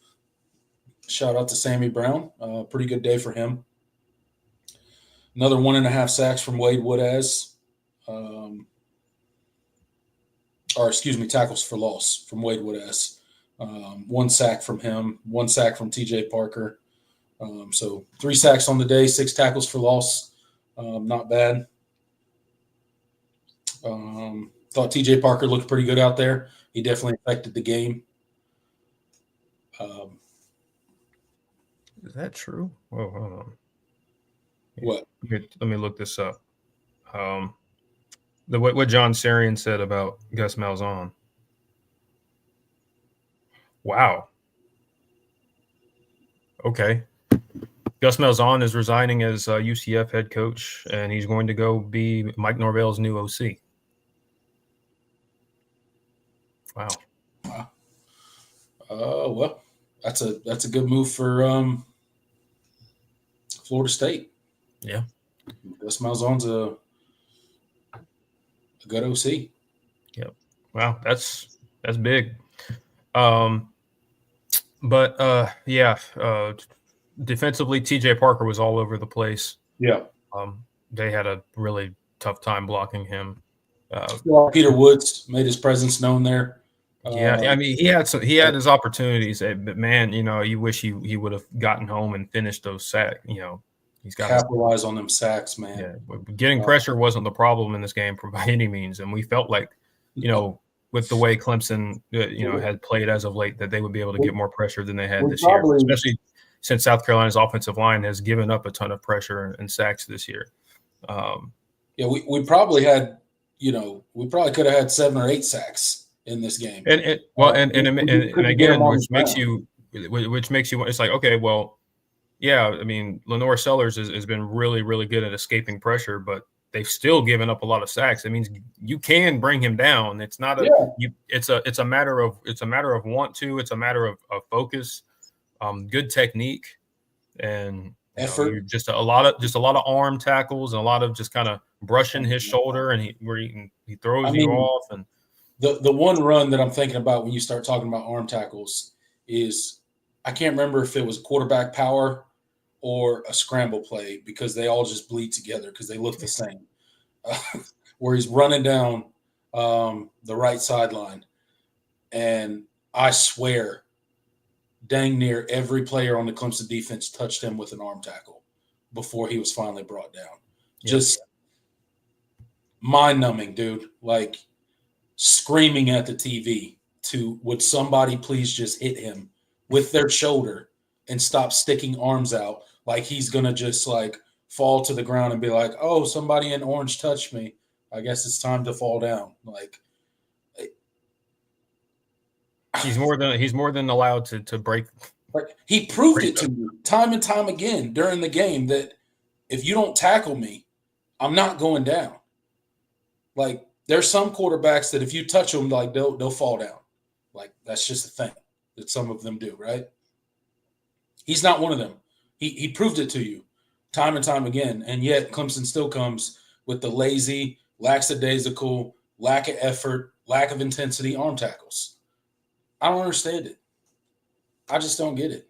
shout out to Sammy Brown. Pretty good day for him. Another 1.5 sacks from Wade Woodaz. Tackles for loss from Wade Woodaz. 1 sack from him, 1 sack from TJ Parker. So 3 sacks on the day, 6 tackles for loss. Not bad. Thought TJ Parker looked pretty good out there. He definitely affected the game. Is that true? Whoa, hold on. What? Let me look this up. What John Sarian said about Gus Malzahn. Wow. Okay. Gus Malzahn is resigning as UCF head coach, and he's going to go be Mike Norvell's new OC. Wow. Well, that's a good move for Florida State. Yeah. Gus Malzahn's a good OC. Yep. Wow, that's big. Defensively, TJ Parker was all over the place. Yeah. They had a really tough time blocking him. Peter Woods made his presence known there. I mean, he had his opportunities, but man, you wish he would have gotten home and finished those sacks. He's got to capitalize on them sacks, man. Yeah, getting pressure wasn't the problem in this game by any means, and we felt like, with the way Clemson, had played as of late, that they would be able to get more pressure than they had this year, especially since South Carolina's offensive line has given up a ton of pressure and sacks this year. We probably had, we probably could have had 7 or 8 sacks in this game. And again, which makes you, it's like, okay, well, yeah, I mean, Lenore Sellers has been really, really good at escaping pressure, but they've still given up a lot of sacks. It means you can bring him down. It's not it's a matter of want to. It's a matter of focus, good technique, and effort. you're just a lot of arm tackles and a lot of just kind of brushing his shoulder, and he throws you off. And the one run that I'm thinking about when you start talking about arm tackles is, I can't remember if it was quarterback power or a scramble play, because they all just bleed together because they look the same. Where he's running down the right sideline, and I swear, dang near every player on the Clemson defense touched him with an arm tackle before he was finally brought down. Yep. Just mind-numbing, dude. Like screaming at the TV would somebody please just hit him with their shoulder and stop sticking arms out like he's going to just like fall to the ground and be like, oh, somebody in orange touched me. I guess it's time to fall down. Like, he's more than allowed to break. He proved it to you time and time again during the game that if you don't tackle me, I'm not going down. Like, there's some quarterbacks that if you touch them, like they'll fall down. Like, that's just a thing that some of them do, right? He's not one of them. He proved it to you time and time again, and yet Clemson still comes with the lazy, lackadaisical, lack of effort, lack of intensity arm tackles. I don't understand it. I just don't get it.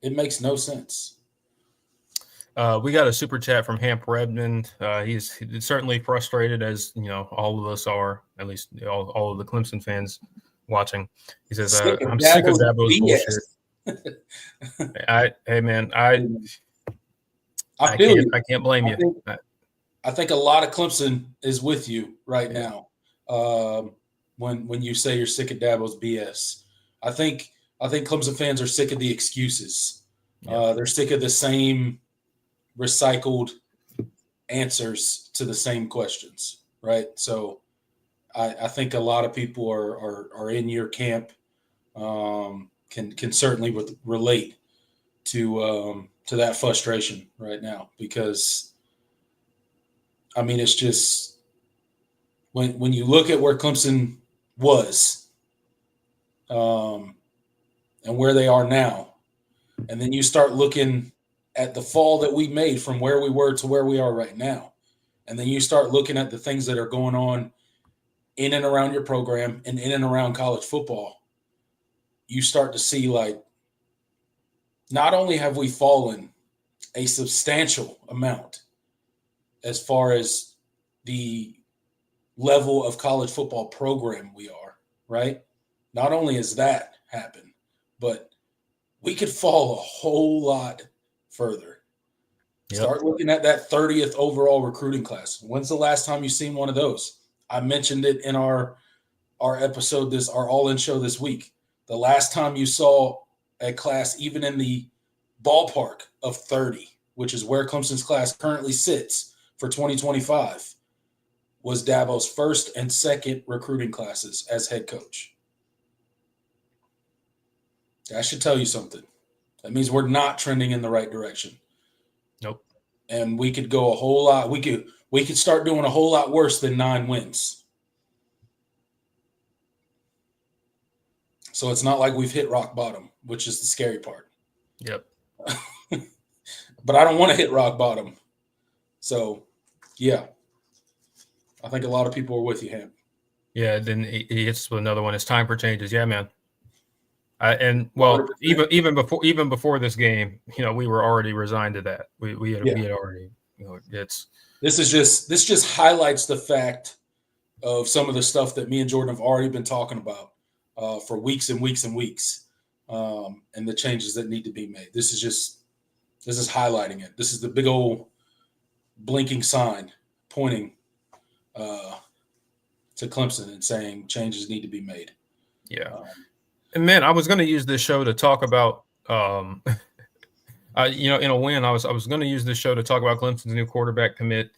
It makes no sense. We got a super chat from Hamp Redmond. He's certainly frustrated, as all of us are, at least all of the Clemson fans watching. He says, "I'm sick of Dabo's bullshit." Hey man, I can't blame you. I think a lot of Clemson is with you right now. When you say you're sick of Dabo's BS, I think Clemson fans are sick of the excuses. They're sick of the same recycled answers to the same questions, right? So I think a lot of people are in your camp. Can certainly relate to that frustration right now, because I mean, it's just when you look at where Clemson was and where they are now, and then you start looking at the fall that we made from where we were to where we are right now, and then you start looking at the things that are going on in and around your program and in and around college football, you start to see, like, not only have we fallen a substantial amount as far as the level of college football program we are, right? Not only has that happened, but we could fall a whole lot further. Yep. Start looking at that 30th overall recruiting class. When's the last time you've seen one of those? I mentioned it in our episode, our all-in show this week. The last time you saw a class even in the ballpark of 30, which is where Clemson's class currently sits for 2025, was Dabo's first and second recruiting classes as head coach. That should tell you something. That means we're not trending in the right direction. Nope. And we could go a whole lot. We could start doing a whole lot worse than 9 wins. So it's not like we've hit rock bottom, which is the scary part. Yep. But I don't want to hit rock bottom. So, yeah. I think a lot of people are with you, Ham. Yeah, then he hits another one. It's time for changes. Yeah, man. Even before this game, we were already resigned to that. We had already, this just highlights the fact of some of the stuff that me and Jordan have already been talking about for weeks and weeks and weeks, and the changes that need to be made. This is highlighting it. This is the big old blinking sign pointing to Clemson and saying changes need to be made. Yeah. And man, I was going to use this show to talk about, in a win, I was going to use this show to talk about Clemson's new quarterback commit.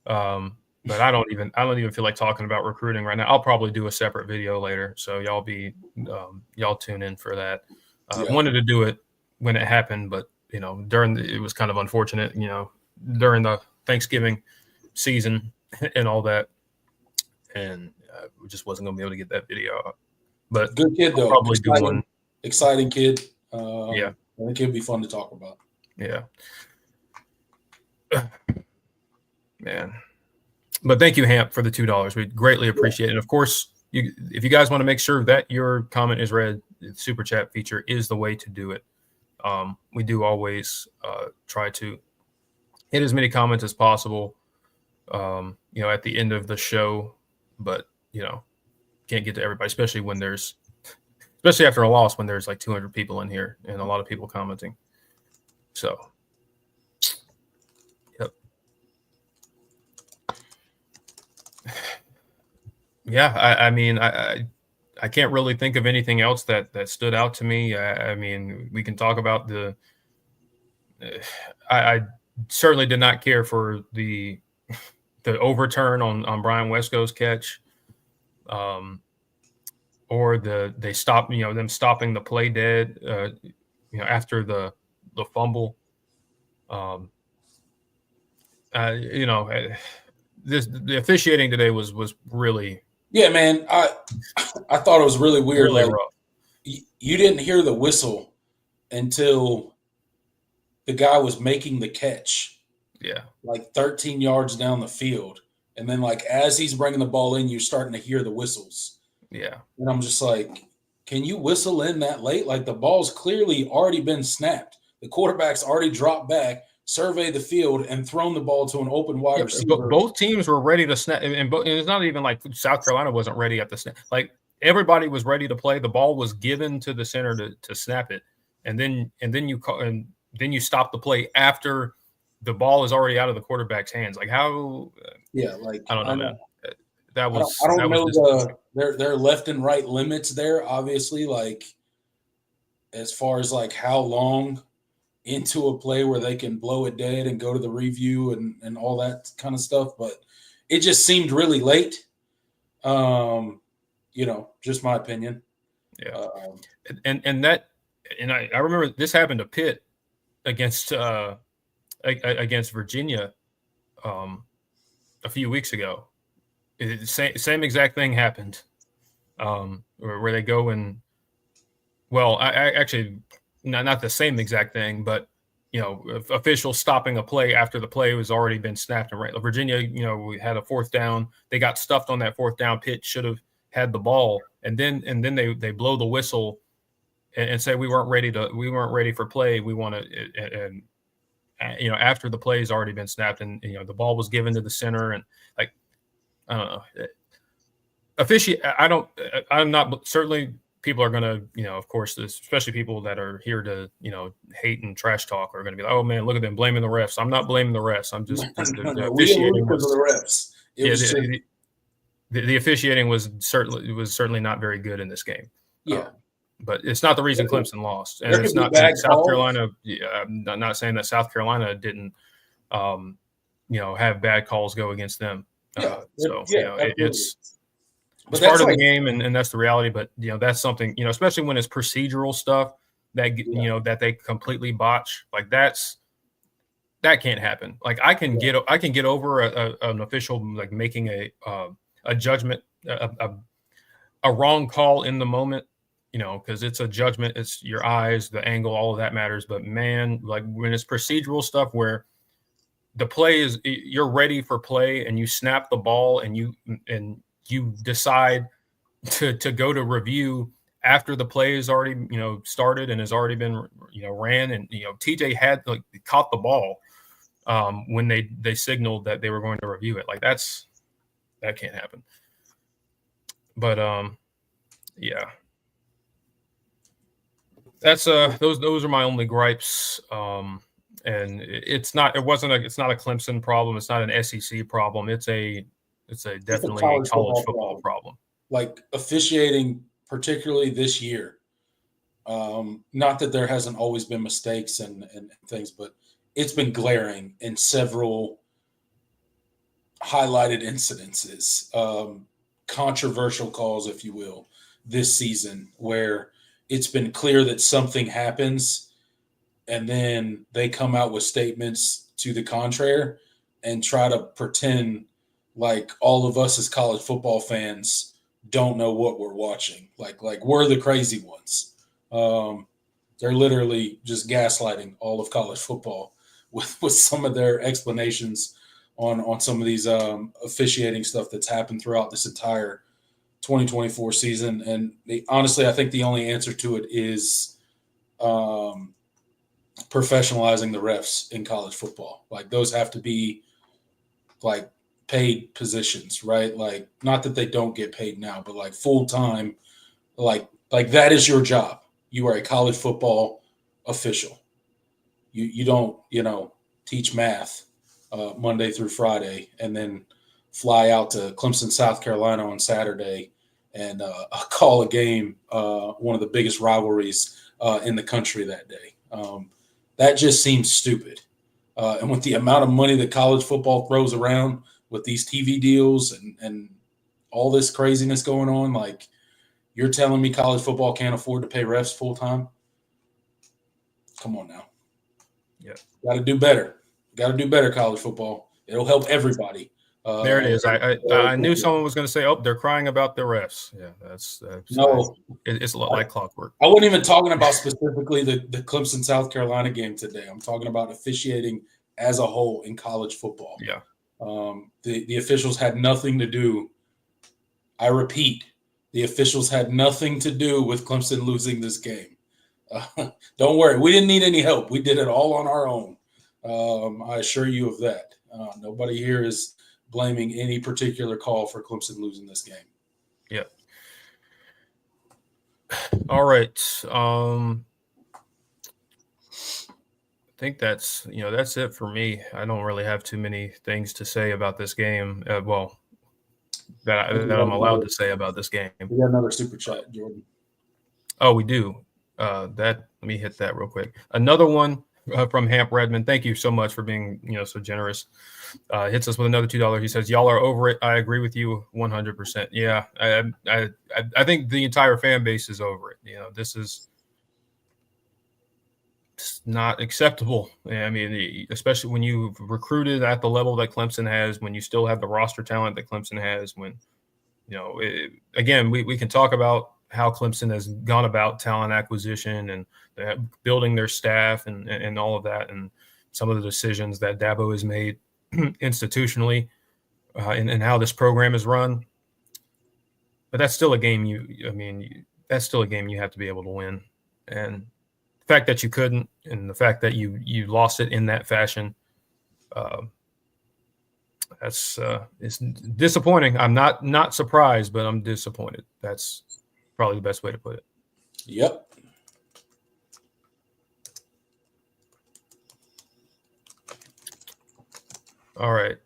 But I don't even feel like talking about recruiting right now. I'll probably do a separate video later, so y'all tune in for that. Wanted to do it when it happened, but it was kind of unfortunate. During the Thanksgiving season and all that, and we just wasn't going to be able to get that video up. But good kid though, probably do one. Exciting kid. Yeah, I think it'd be fun to talk about. Yeah, man. But thank you, Hamp, for the $2. We greatly appreciate it. And of course, if you guys want to make sure that your comment is read, the super chat feature is the way to do it. We do always try to hit as many comments as possible, at the end of the show, but can't get to everybody, especially after a loss, when there's like 200 people in here and a lot of people commenting. So, yep. Yeah, I mean, I can't really think of anything else that stood out to me. I mean, we can talk about I certainly did not care for the overturn on Brian Wesco's catch, or they stopped, them stopping the play dead, after the fumble. The officiating today was really. Yeah, man. I thought it was really weird. Really like, rough. You didn't hear the whistle until the guy was making the catch. Yeah. Like 13 yards down the field. And then like as he's bringing the ball in, you're starting to hear the whistles. Yeah. And I'm just like, can you whistle in that late? Like the ball's clearly already been snapped. The quarterback's already dropped back, surveyed the field, and thrown the ball to an open wide receiver. Both teams were ready to snap, and it's not even like South Carolina wasn't ready at the snap. Like everybody was ready to play. The ball was given to the center to snap it, and then you stop the play after the ball is already out of the quarterback's hands. Like how? Yeah, like I don't know, man. That was I don't know their left and right limits there. Obviously, like as far as like how long into a play where they can blow it dead and go to the review and all that kind of stuff, but it just seemed really late. Just my opinion. Yeah, and I remember this happened to Pitt against Virginia a few weeks ago. Same exact thing happened, where they go and I actually not the same exact thing, but officials stopping a play after the play was already been snapped. And right, Virginia, we had a fourth down. They got stuffed on that fourth down. Pitt should have had the ball, and then they blow the whistle and say we weren't ready for play. We want to, and after the play has already been snapped, and the ball was given to the center, and like I don't know, I'm not certainly. People are going to, of course, especially people that are here to, hate and trash talk are going to be like, oh, man, look at them blaming the refs. I'm not blaming the refs. I'm just the officiating was the refs. The officiating was certainly not very good in this game. Yeah. But it's not the reason Clemson lost. And it's not that South Carolina. I'm not saying that South Carolina didn't, have bad calls go against them. It's part of the game, and that's the reality. But that's something especially when it's procedural stuff that that they completely botch. Like that can't happen. Like I can get over an official like making a judgment, a wrong call in the moment, because it's a judgment. It's your eyes, the angle, all of that matters. But man, like when it's procedural stuff where the play is you're ready for play and you snap the ball and you decide to go to review after the play has already, started and has already been, ran. And, TJ had caught the ball when they signaled that they were going to review it. Like that can't happen. But yeah, that's those are my only gripes. And it's not a Clemson problem. It's not an SEC problem. It's definitely a college football problem. Like officiating, particularly this year. Not that there hasn't always been mistakes and things, but it's been glaring in several highlighted incidences, controversial calls, if you will, this season, where it's been clear that something happens and then they come out with statements to the contrary. and try to pretend like all of us as college football fans don't know what we're watching. Like we're the crazy ones. They're literally just gaslighting all of college football with some of their explanations on some of these officiating stuff that's happened throughout this entire 2024 season. And honestly, I think the only answer to it is professionalizing the refs in college football. Like those have to be like paid positions, right? Like not that they don't get paid now, but like full time, like that is your job. You are a college football official. You don't teach math Monday through Friday and then fly out to Clemson, South Carolina on Saturday and call a game, one of the biggest rivalries in the country that day. That just seems stupid. And with the amount of money that college football throws around with these TV deals and all this craziness going on, like you're telling me college football can't afford to pay refs full time? Come on now. Yeah. Got to do better. Got to do better, college football. It'll help everybody. There it is. I knew someone was going to say, "Oh, they're crying about the refs." Yeah, that's no. It's a lot like clockwork. I wasn't even talking about specifically the Clemson South Carolina game today. I'm talking about officiating as a whole in college football. Yeah. The officials had nothing to do. I repeat, the officials had nothing to do with Clemson losing this game. Don't worry, we didn't need any help. We did it all on our own. I assure you of that. Nobody here is blaming any particular call for Clemson losing this game. Yeah. All right. I think that's it for me. I don't really have too many things to say about this game. That I'm allowed to say about this game. We got another super chat, Jordan. Oh, we do. Let me hit that real quick. Another one from Hamp Redmond. Thank you so much for being so generous. Hits us with another $2. He says, "Y'all are over it. I agree with you 100%." Yeah, I think the entire fan base is over it. This is not acceptable. I mean, especially when you've recruited at the level that Clemson has, when you still have the roster talent that Clemson has, when again, we can talk about how Clemson has gone about talent acquisition and building their staff and all of that, and some of the decisions that Dabo has made institutionally and how this program is run. But that's still a game that's still a game you have to be able to win. And the fact that you couldn't, and the fact that you lost it in that fashion, it's disappointing. I'm not surprised, but I'm disappointed. That's probably the best way to put it. Yep. All right.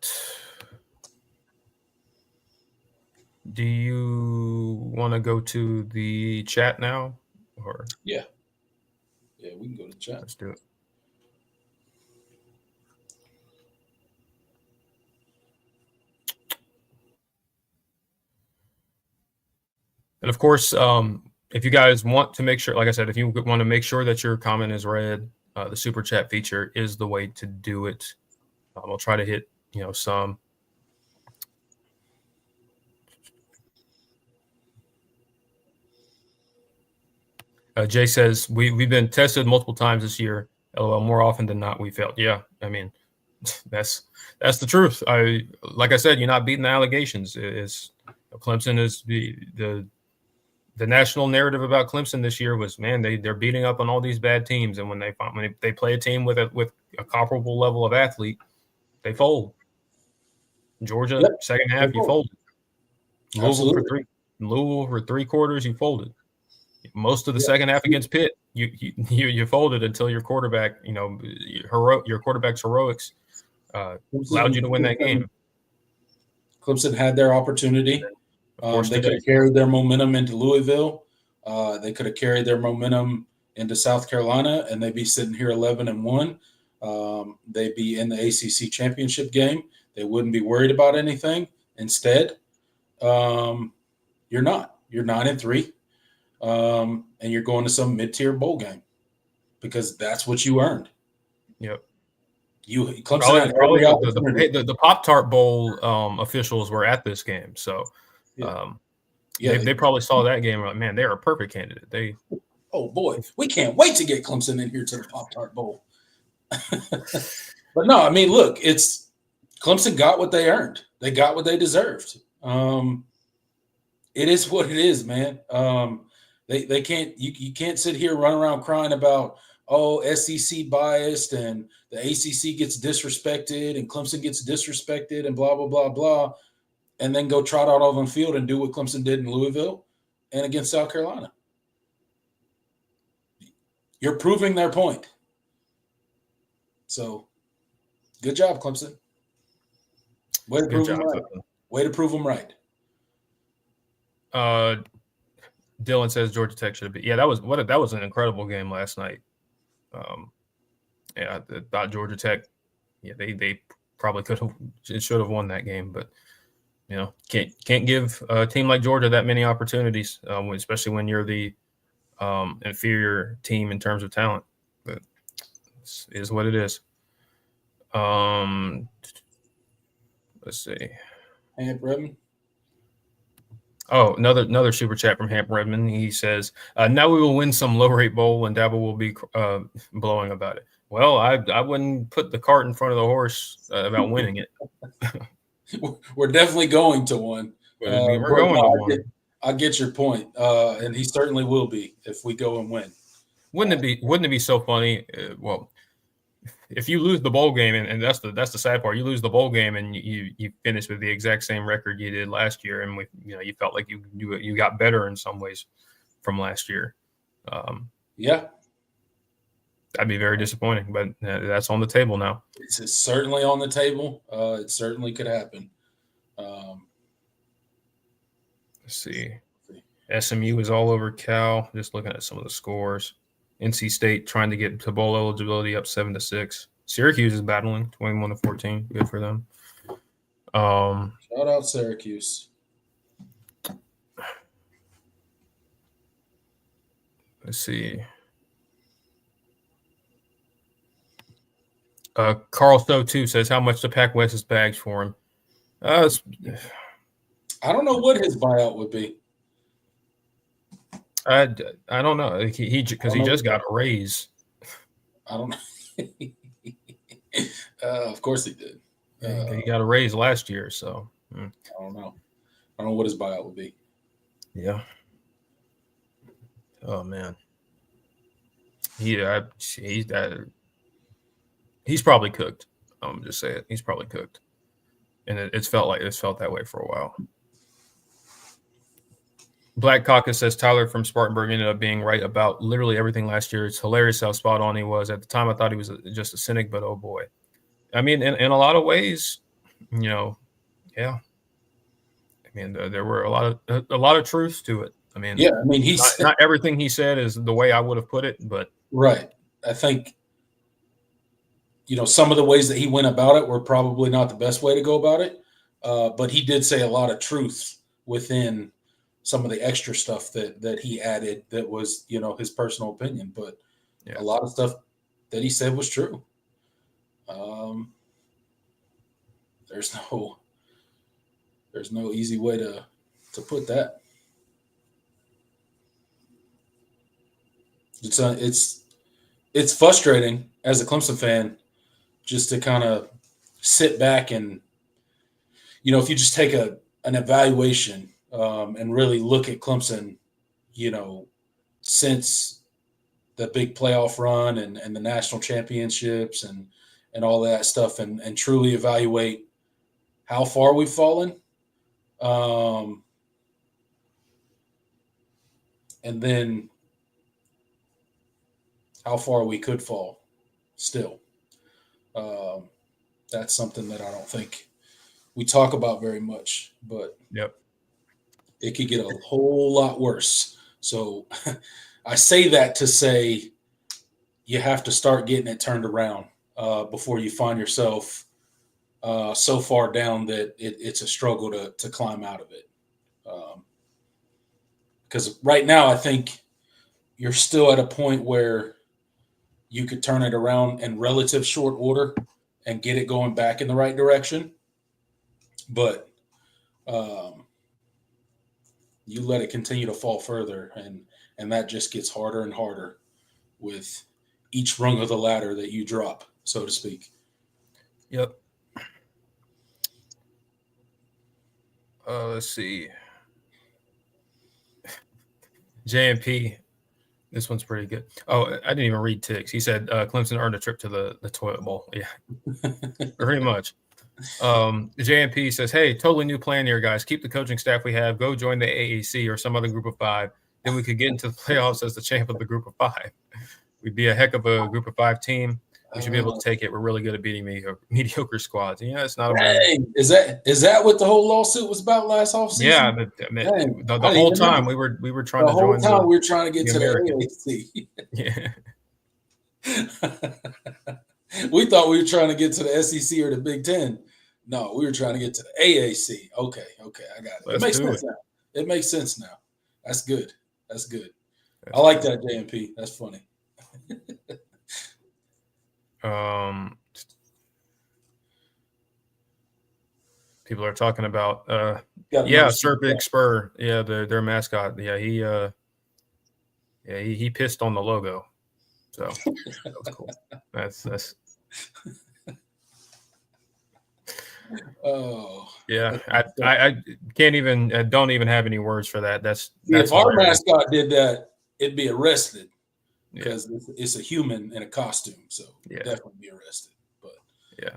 Do you want to go to the chat now, or? Yeah, we can go to the chat. Let's do it. And of course, if you guys want to make sure, like I said, if you want to make sure that your comment is read, the super chat feature is the way to do it. I'll try to hit, some. Jay says, we've been tested multiple times this year. LOL, more often than not, we failed. Yeah, I mean, that's the truth. Like I said, you're not beating the allegations. Clemson is the national narrative about Clemson this year was, man, they're beating up on all these bad teams, and when they play a team with a comparable level of athlete, they fold. Georgia, yep, second half, you folded. Louisville for three quarters, you folded. Most of the second half against Pitt, you folded until your quarterback, your quarterback's heroics allowed you to win that game. Clemson had their opportunity. They could have carried their momentum into Louisville. They could have carried their momentum into South Carolina, and they'd be sitting here 11-1. They'd be in the ACC championship game. They wouldn't be worried about anything. Instead, you're not. You're 9-3, and you're going to some mid-tier bowl game because that's what you earned. Yep. Clemson had every opportunity. The Pop-Tart Bowl officials were at this game, so they probably saw that game. Like, man, they're a perfect candidate. Oh boy, we can't wait to get Clemson in here to the Pop-Tart Bowl. But no, I mean, look, it's Clemson got what they earned. They got what they deserved. It is what it is, man. They can't. You can't sit here run around crying about SEC biased and the ACC gets disrespected and Clemson gets disrespected and blah blah blah blah, and then go trot out on the field and do what Clemson did in Louisville and against South Carolina. You're proving their point. So, good job, Clemson. Way to prove them right. Way to prove them right. Dylan says Georgia Tech should have been. Yeah, that was an incredible game last night. I thought Georgia Tech, they probably should have won that game, but can't give a team like Georgia that many opportunities, especially when you're the inferior team in terms of talent. But it is what it is. Let's see. Hamp Redmond. Oh, another super chat from Hamp Redmond. He says, now we will win some low-rate bowl and Dabo will be blowing about it. Well, I wouldn't put the cart in front of the horse about winning it. We're definitely going to one. We're going to one. I get your point, and he certainly will be if we go and win. Wouldn't it be so funny? Well, if you lose the bowl game, and that's the sad part, you lose the bowl game and you finish with the exact same record you did last year, and you felt like you got better in some ways from last year. Yeah, that'd be very disappointing, but that's on the table now. It's certainly on the table. It certainly could happen. Let's see. SMU is all over Cal. Just looking at some of the scores. NC State trying to get to bowl eligibility up 7-6. Syracuse is battling 21-14. Good for them. Shout out Syracuse. Let's see. Carl Stowe 2 says how much the Pac West has bagged for him. I don't know what his buyout would be. I don't know. He just got a raise. I don't know. Of course he did. He got a raise last year, so I don't know. I don't know what his buyout would be. Yeah. Oh man. He's probably cooked. I'm just saying he's probably cooked, and it's felt that way for a while. Black Caucus says Tyler from Spartanburg ended up being right about literally everything last year. It's hilarious how spot on he was. At the time, I thought he was just a cynic, but oh boy. I mean, in a lot of ways, yeah. I mean, there were a lot of truths to it. I mean, yeah. I mean, not everything he said is the way I would have put it, but right. I think some of the ways that he went about it were probably not the best way to go about it, but he did say a lot of truth within some of the extra stuff that he added that was, his personal opinion. But a lot of stuff that he said was true. There's no easy way to put that. It's frustrating as a Clemson fan just to kind of sit back and, if you just take an evaluation and really look at Clemson, since the big playoff run and the national championships and all that stuff and truly evaluate how far we've fallen. And then how far we could fall still. That's something that I don't think we talk about very much, but it could get a whole lot worse. So I say that to say you have to start getting it turned around before you find yourself so far down that it's a struggle to climb out of it. Because right now I think you're still at a point where you could turn it around in relative short order. and get it going back in the right direction. But you let it continue to fall further, and that just gets harder and harder with each rung of the ladder that you drop, so to speak. Yep. Let's see. JMP. This one's pretty good. Oh, I didn't even read Ticks. He said Clemson earned a trip to the toilet bowl. Yeah, pretty much. JMP says, hey, totally new plan here, guys. Keep the coaching staff we have. Go join the AAC or some other group of 5. Then we could get into the playoffs as the champ of the group of 5. We'd be a heck of a group of 5 team. We should be able to take it. We're really good at beating mediocre squads. Yeah, it's not a bad. Is that what the whole lawsuit was about last offseason? Yeah, the whole time we were trying to join. The whole time we were trying to get to the AAC. Yeah. We thought we were trying to get to the SEC or the Big Ten. No, we were trying to get to the AAC. Okay, I got it. It makes sense now. It makes sense now. That's good. I like that, JMP. That's funny. People are talking about Serpent Spur. Yeah, their mascot. Yeah, he pissed on the logo. So that was cool. That's Oh yeah. I can't even don't even have any words for that. That's if our mascot did that, it'd be arrested because it's a human in a costume. So definitely be arrested. But yeah,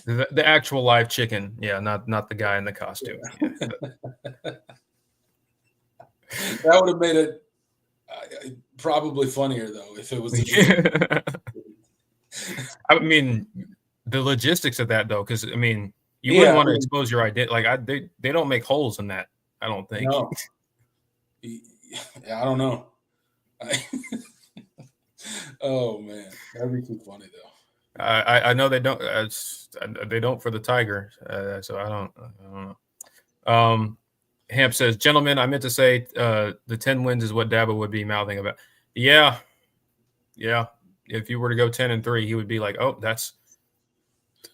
the actual live chicken. Yeah, not the guy in the costume. Yeah. That would have made it probably funnier though if it was. I mean, the logistics of that though, because I mean, you wouldn't want to expose your identity. Like they don't make holes in that. I don't think. No. I don't know. Oh man, that'd be too funny though. I know they don't. They don't for the Tiger. So I don't know. Hamp says, gentlemen, I meant to say the 10 wins is what Dabo would be mouthing about. Yeah. If you were to go 10-3, he would be like, oh, that's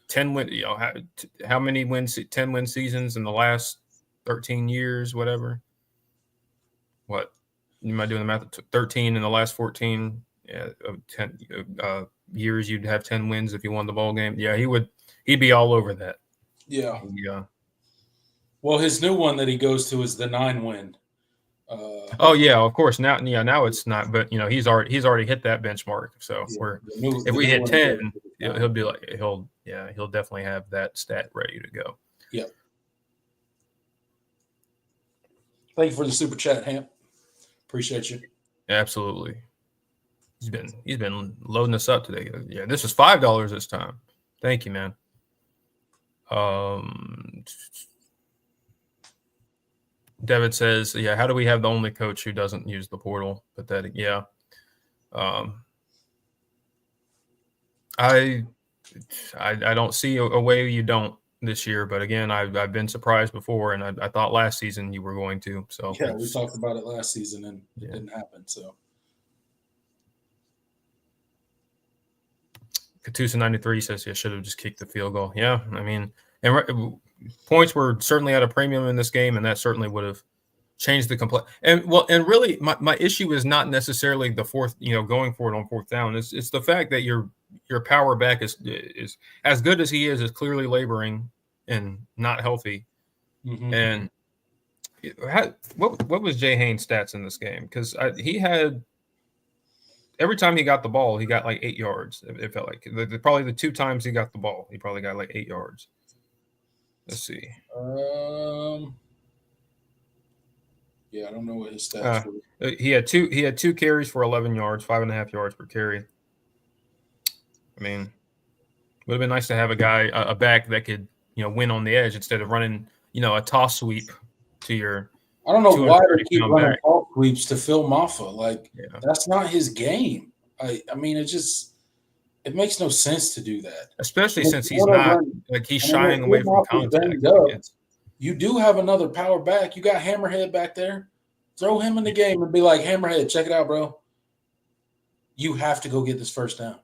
10 win. You know, how many wins? 10 win seasons in the last 13 years, whatever. What? You might do the math. 13 in the last 14. Yeah, 10 years, you'd have 10 wins if you won the ball game. Yeah, he'd be all over that. Yeah. Well, his new one that he goes to is the 9-win. Oh yeah, of course. Now it's not, but you know he's already hit that benchmark. So if we hit 10, he'll be like he'll definitely have that stat ready to go. Yeah. Thank you for the super chat, Hamp. Appreciate you. Absolutely. He's been loading us up today. Yeah, this is $5 this time. Thank you, man. David says, yeah, how do we have the only coach who doesn't use the portal? Pathetic. Yeah. I don't see a way you don't this year, but again, I've been surprised before, and I thought last season you were going to. So yeah, we talked about it last season, and it didn't happen. So Katusa 93 says he should have just kicked the field goal. Yeah, I mean, and points were certainly at a premium in this game, and that certainly would have changed the complete. And really, my issue is not necessarily the fourth, going for it on fourth down. It's the fact that your power back is as good as he is clearly laboring and not healthy. Mm-hmm. And what was Jay Haynes' stats in this game? Because he had. Every time he got the ball, he got like 8 yards. It felt like probably the 2 times he got the ball, he probably got like 8 yards. Let's see. Yeah, I don't know what his stats were. He had two carries for 11 yards, 5.5 yards per carry. I mean, would have been nice to have a back that could win on the edge instead of running a toss sweep to your. I don't know why they keep running ball sweeps to Phil Maffa. That's not his game. I mean, it makes no sense to do that. Especially since he's not he's shying away from contact. You do have another power back. You got Hammerhead back there. Throw him in the game and be like, Hammerhead, check it out, bro. You have to go get this first down.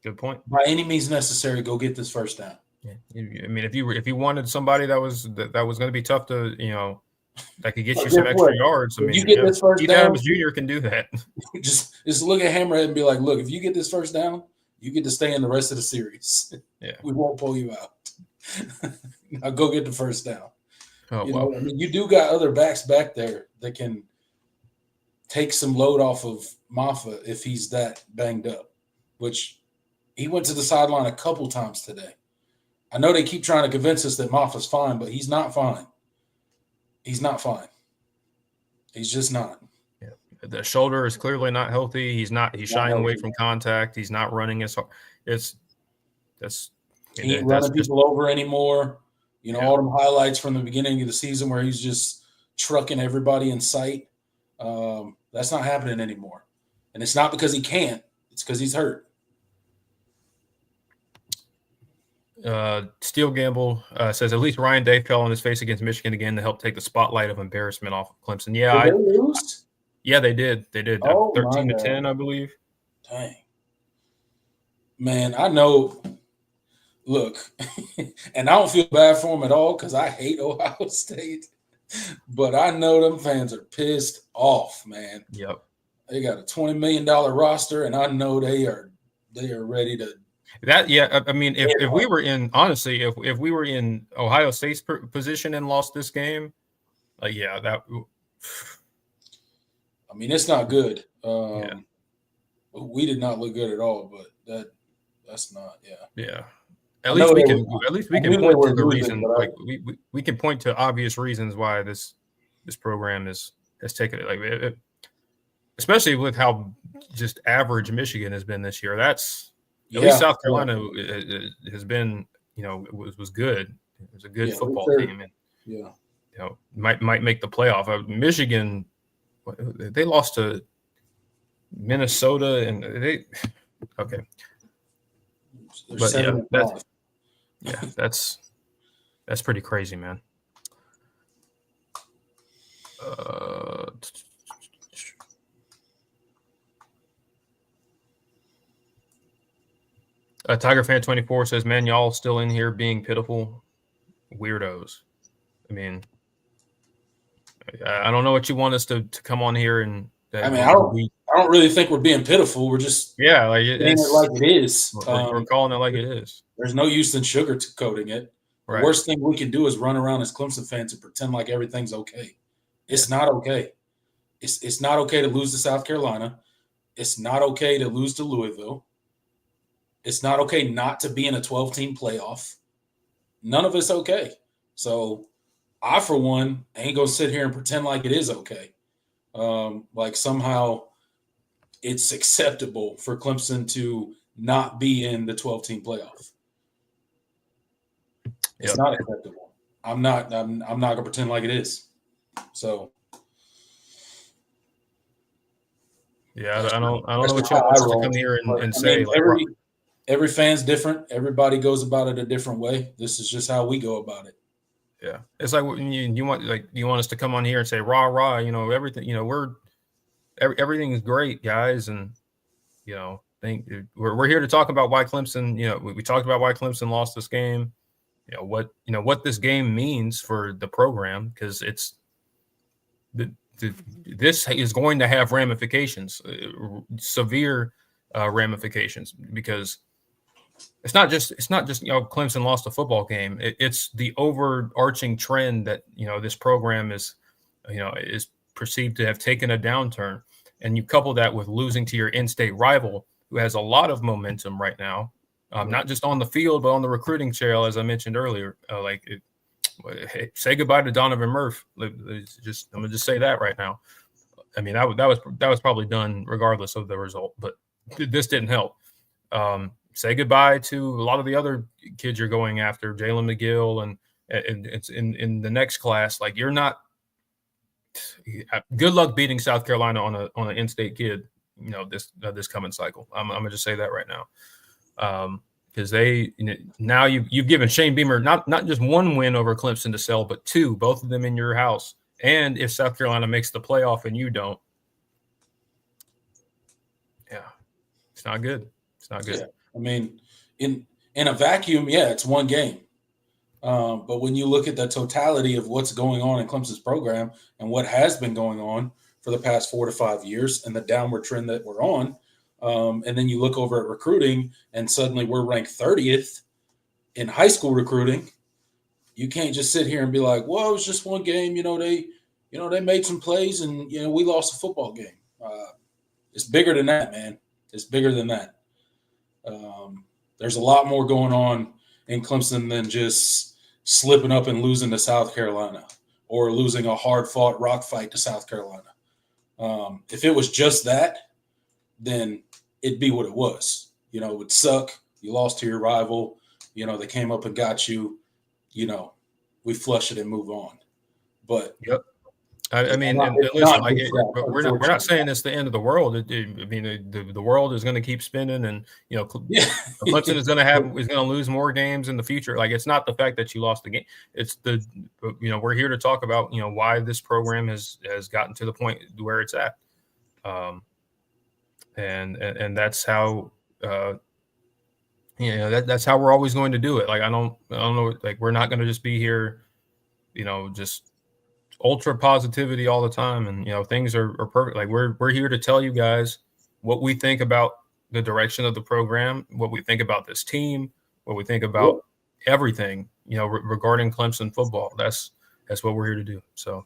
Good point. By any means necessary, go get this first down. Yeah. I mean, if you wanted somebody that was going to be tough to, that could get you some extra yards. I mean, you get this first Keith down, Adams Jr. can do that. just look at Hammerhead and be like, look, if you get this first down, you get to stay in the rest of the series. Yeah, we won't pull you out. Now go get the first down. Oh, I mean, you do got other backs back there that can take some load off of Maffa if he's that banged up, which he went to the sideline a couple times today. I know they keep trying to convince us that Maffa's fine, but he's not fine. He's not fine. He's just not. Yeah. The shoulder is clearly not healthy. He's shying away from contact. He's not running as hard. He ain't running people over anymore. All them highlights from the beginning of the season where he's just trucking everybody in sight. That's not happening anymore. And it's not because he can't. It's because he's hurt. Steel Gamble says at least Ryan Day fell on his face against Michigan again to help take the spotlight of embarrassment off of Clemson. Yeah, Did they lose? Yeah, they did. They did. 13-10, I believe. Dang. Man, I know. Look, and I don't feel bad for them at all because I hate Ohio State. But I know them fans are pissed off, man. Yep. They got a $20 million roster, and I know they are ready to. I mean, if we were in, honestly, if we were in Ohio State's position and lost this game, that. I mean, it's not good. We did not look good at all, but that's not. Yeah. At least we can point to the reason. Like we can point to obvious reasons why this program has taken it. Especially with how just average Michigan has been this year. That's at least South Carolina has been, was good. It was a good football team, and might make the playoff. Michigan, they lost to Minnesota, and they okay. But that's pretty crazy, man. Tiger Fan 24 says, "Man, y'all still in here being pitiful weirdos." I mean, I don't know what you want us to come on here and. I don't really think we're being pitiful. We're just like it like it is. We're calling it like it is. There's no use in sugarcoating it. Right. The worst thing we can do is run around as Clemson fans and pretend like everything's okay. It's not okay. It's not okay to lose to South Carolina. It's not okay to lose to Louisville. It's not okay not to be in a 12-team playoff. None of it's okay. So I, for one, ain't going to sit here and pretend like it is okay. Like somehow it's acceptable for Clemson to not be in the 12-team playoff. It's not acceptable. I'm not gonna pretend like it is. So I don't know what you want to come here and say. Every fan's different. Everybody goes about it a different way. This is just how we go about it. Yeah, it's like you want us to come on here and say rah rah. Everything. Everything is great, guys, and we're here to talk about why Clemson. We talked about why Clemson lost this game. What this game means for the program, because it's this is going to have ramifications, severe ramifications, because it's not just Clemson lost a football game. It's the overarching trend that this program is perceived to have taken a downturn, and you couple that with losing to your in-state rival, who has a lot of momentum right now. Not just on the field, but on the recruiting trail, as I mentioned earlier. Say goodbye to Donovan Murphy. I'm gonna just say that right now. I mean, that was probably done regardless of the result, but this didn't help. Say goodbye to a lot of the other kids you're going after, Jalen McGill, and it's in the next class. Like, you're not. Good luck beating South Carolina on an in-state kid. This coming cycle. I'm gonna just say that right now. Because now you've given Shane Beamer not just one win over Clemson to sell, but two, both of them in your house. And if South Carolina makes the playoff and you don't, it's not good. It's not good. I mean, in a vacuum, yeah, it's one game. But when you look at the totality of what's going on in Clemson's program and what has been going on for the past 4 to 5 years and the downward trend that we're on, and then you look over at recruiting and suddenly we're ranked 30th in high school recruiting, you can't just sit here and be like, well, it was just one game. They made some plays and, we lost a football game. It's bigger than that, man. It's bigger than that. There's a lot more going on in Clemson than just slipping up and losing to South Carolina or losing a hard-fought rock fight to South Carolina. If it was just that, then it'd be what it was. It would suck. You lost to your rival. They came up and got you. We flush it and move on. But yep. I mean, and listen, we're not saying it's the end of the world. The world is going to keep spinning, and Clemson is going to lose more games in the future. Like, it's not the fact that you lost the game; it's we're here to talk about why this program has gotten to the point where it's at, and that's how that's how we're always going to do it. Like, I don't know, like, we're not going to just be here, just ultra positivity all the time, and things are perfect. Like, we're here to tell you guys what we think about the direction of the program, what we think about this team, what we think about everything regarding Clemson football. That's what we're here to do. So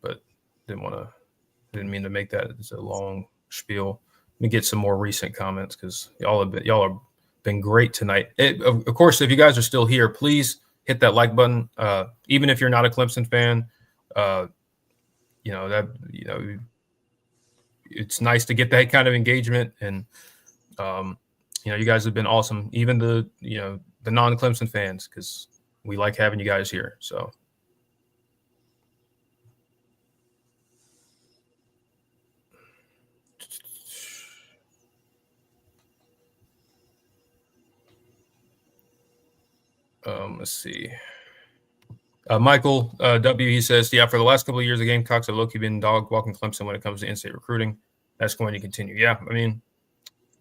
but didn't mean to make that as a long spiel. Let me get some more recent comments, because y'all have been great tonight. Of course, if you guys are still here, please hit that like button. Even if you're not a Clemson fan, it's nice to get that kind of engagement. And you guys have been awesome. Even the non-Clemson fans, because we like having you guys here. So. Let's see. Michael W. He says, for the last couple of years, the Gamecocks have low-key been dog-walking Clemson when it comes to in-state recruiting. That's going to continue. Yeah, I mean,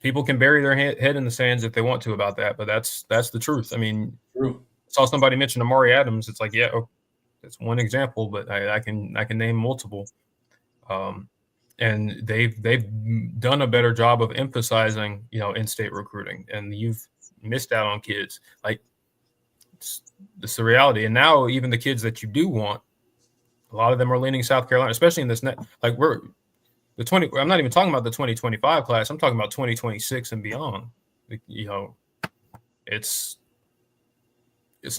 people can bury their head in the sands if they want to about that, but that's the truth. I mean, true. I saw somebody mention Amari Adams. It's like, that's one example, but I can name multiple. And they've done a better job of emphasizing in-state recruiting, and you've missed out on kids. Like, it's the reality. And now even the kids that you do want, a lot of them are leaning South Carolina, especially in this I'm not even talking about the 2025 class. I'm talking about 2026 and beyond. It's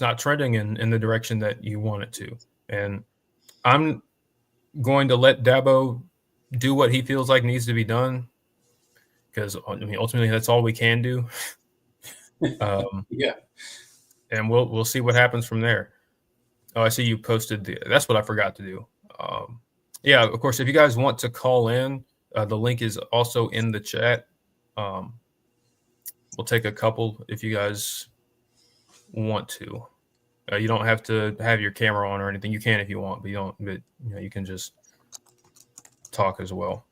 not trending in the direction that you want it to. And I'm going to let Dabo do what he feels like needs to be done, because ultimately that's all we can do. Yeah. And we'll see what happens from there. Oh, I see you posted that's what I forgot to do. Of course, if you guys want to call in, the link is also in the chat. We'll take a couple if you guys want to. You don't have to have your camera on or anything. You can if you want, but you don't. But you can just talk as well.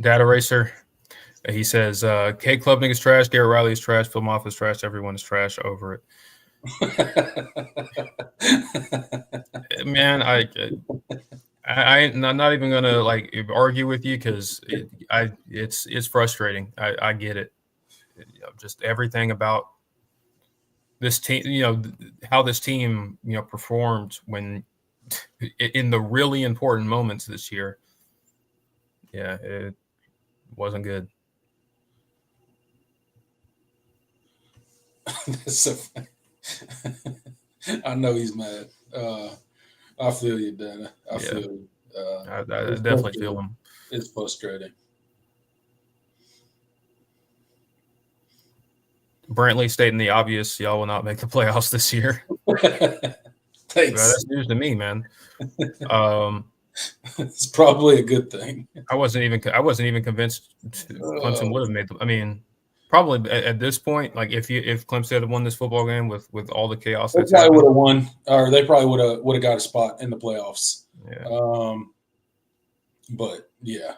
Data Racer, he says, K Klubnik is trash, Garrett Riley is trash, Phil Moff is trash, everyone is trash, over it. Man, I'm not even gonna argue with you, because it's frustrating. I get it. Just everything about this team, how this team performed when in the really important moments this year. Yeah, it wasn't good. I know he's mad. I feel you, Dana. I feel you. I definitely feel him. It's frustrating. Brantley stating the obvious: y'all will not make the playoffs this year. Thanks. That's news to me, man. It's probably a good thing. I wasn't even convinced Clemson would have made them. I mean, Probably at this point, like if Clemson had won this football game with all the chaos They that's probably would happened, have won, or they probably would have got a spot in the playoffs. yeah. But yeah,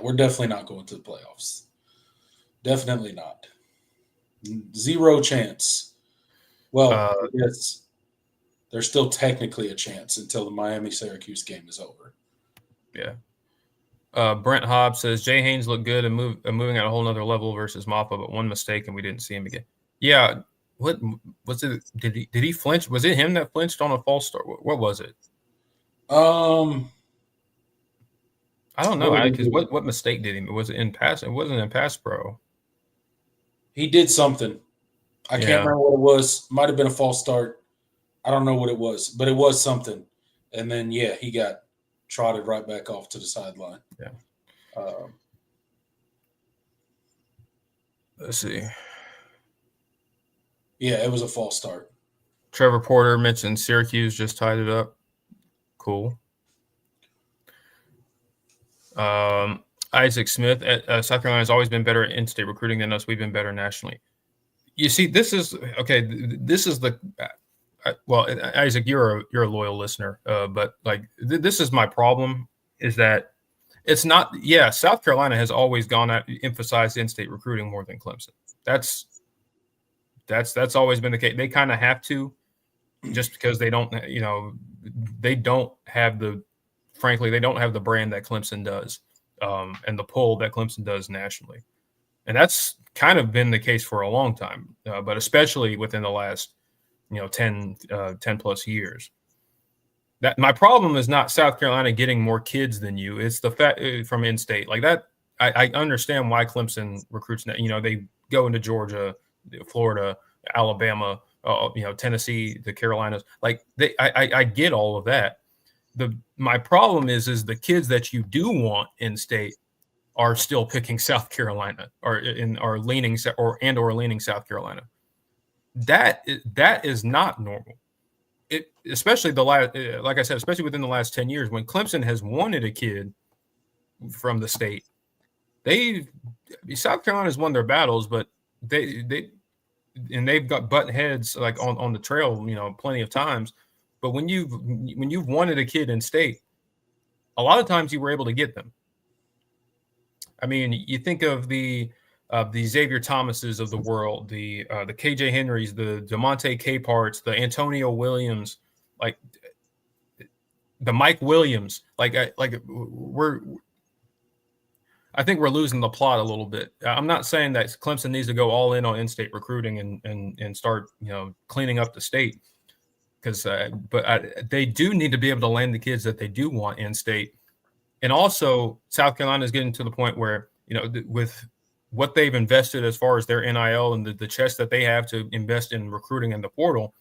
we're definitely not going to the playoffs. Definitely not. Zero chance. Well, I guess there's still technically a chance until the Miami-Syracuse game is over. Yeah. Brent Hobbs says Jay Haynes looked good and moving at a whole nother level versus Mappa, but one mistake and we didn't see him again. Yeah. What was it? Did he flinch? Was it him that flinched on a false start? What was it? I don't know. Because what mistake did he? Was it in pass? It wasn't in pass pro. He did something. I can't remember what it was. Might have been a false start. I don't know what it was, but it was something. And then he got trotted right back off to the sideline. Yeah. Let's see. Yeah, it was a false start. Trevor Porter mentioned Syracuse just tied it up. Cool. Isaac Smith at South Carolina has always been better at in-state recruiting than us. We've been better nationally. You see, this is okay. This is the well, Isaac, you're a loyal listener, but like this is my problem is that it's not. Yeah, South Carolina has always gone at emphasized in-state recruiting more than Clemson. That's always been the case. They kind of have to, just because they don't, they don't have the brand that Clemson does, and the pull that Clemson does nationally. And that's kind of been the case for a long time, but especially within the last, 10 plus years. That my problem is not South Carolina getting more kids than you. It's the fact from in-state like that. I understand why Clemson recruits. They go into Georgia, Florida, Alabama, Tennessee, the Carolinas. Like I get all of that. My problem is the kids that you do want in-state are still picking South Carolina or leaning South Carolina. That is not normal. Especially like I said, especially within the last 10 years, when Clemson has wanted a kid from the state, South Carolina's won their battles, but they've got butt heads like on the trail, plenty of times. But when you've wanted a kid in state, a lot of times you were able to get them. I mean, you think of the Xavier Thomases of the world, the KJ Henrys, the DeMonte Caparts, the Antonio Williams, like the Mike Williams. I think we're losing the plot a little bit. I'm not saying that Clemson needs to go all in on in-state recruiting and start cleaning up the state, but they do need to be able to land the kids that they do want in-state. And also, South Carolina is getting to the point where, with what they've invested as far as their NIL and the chest that they have to invest in recruiting in the portal,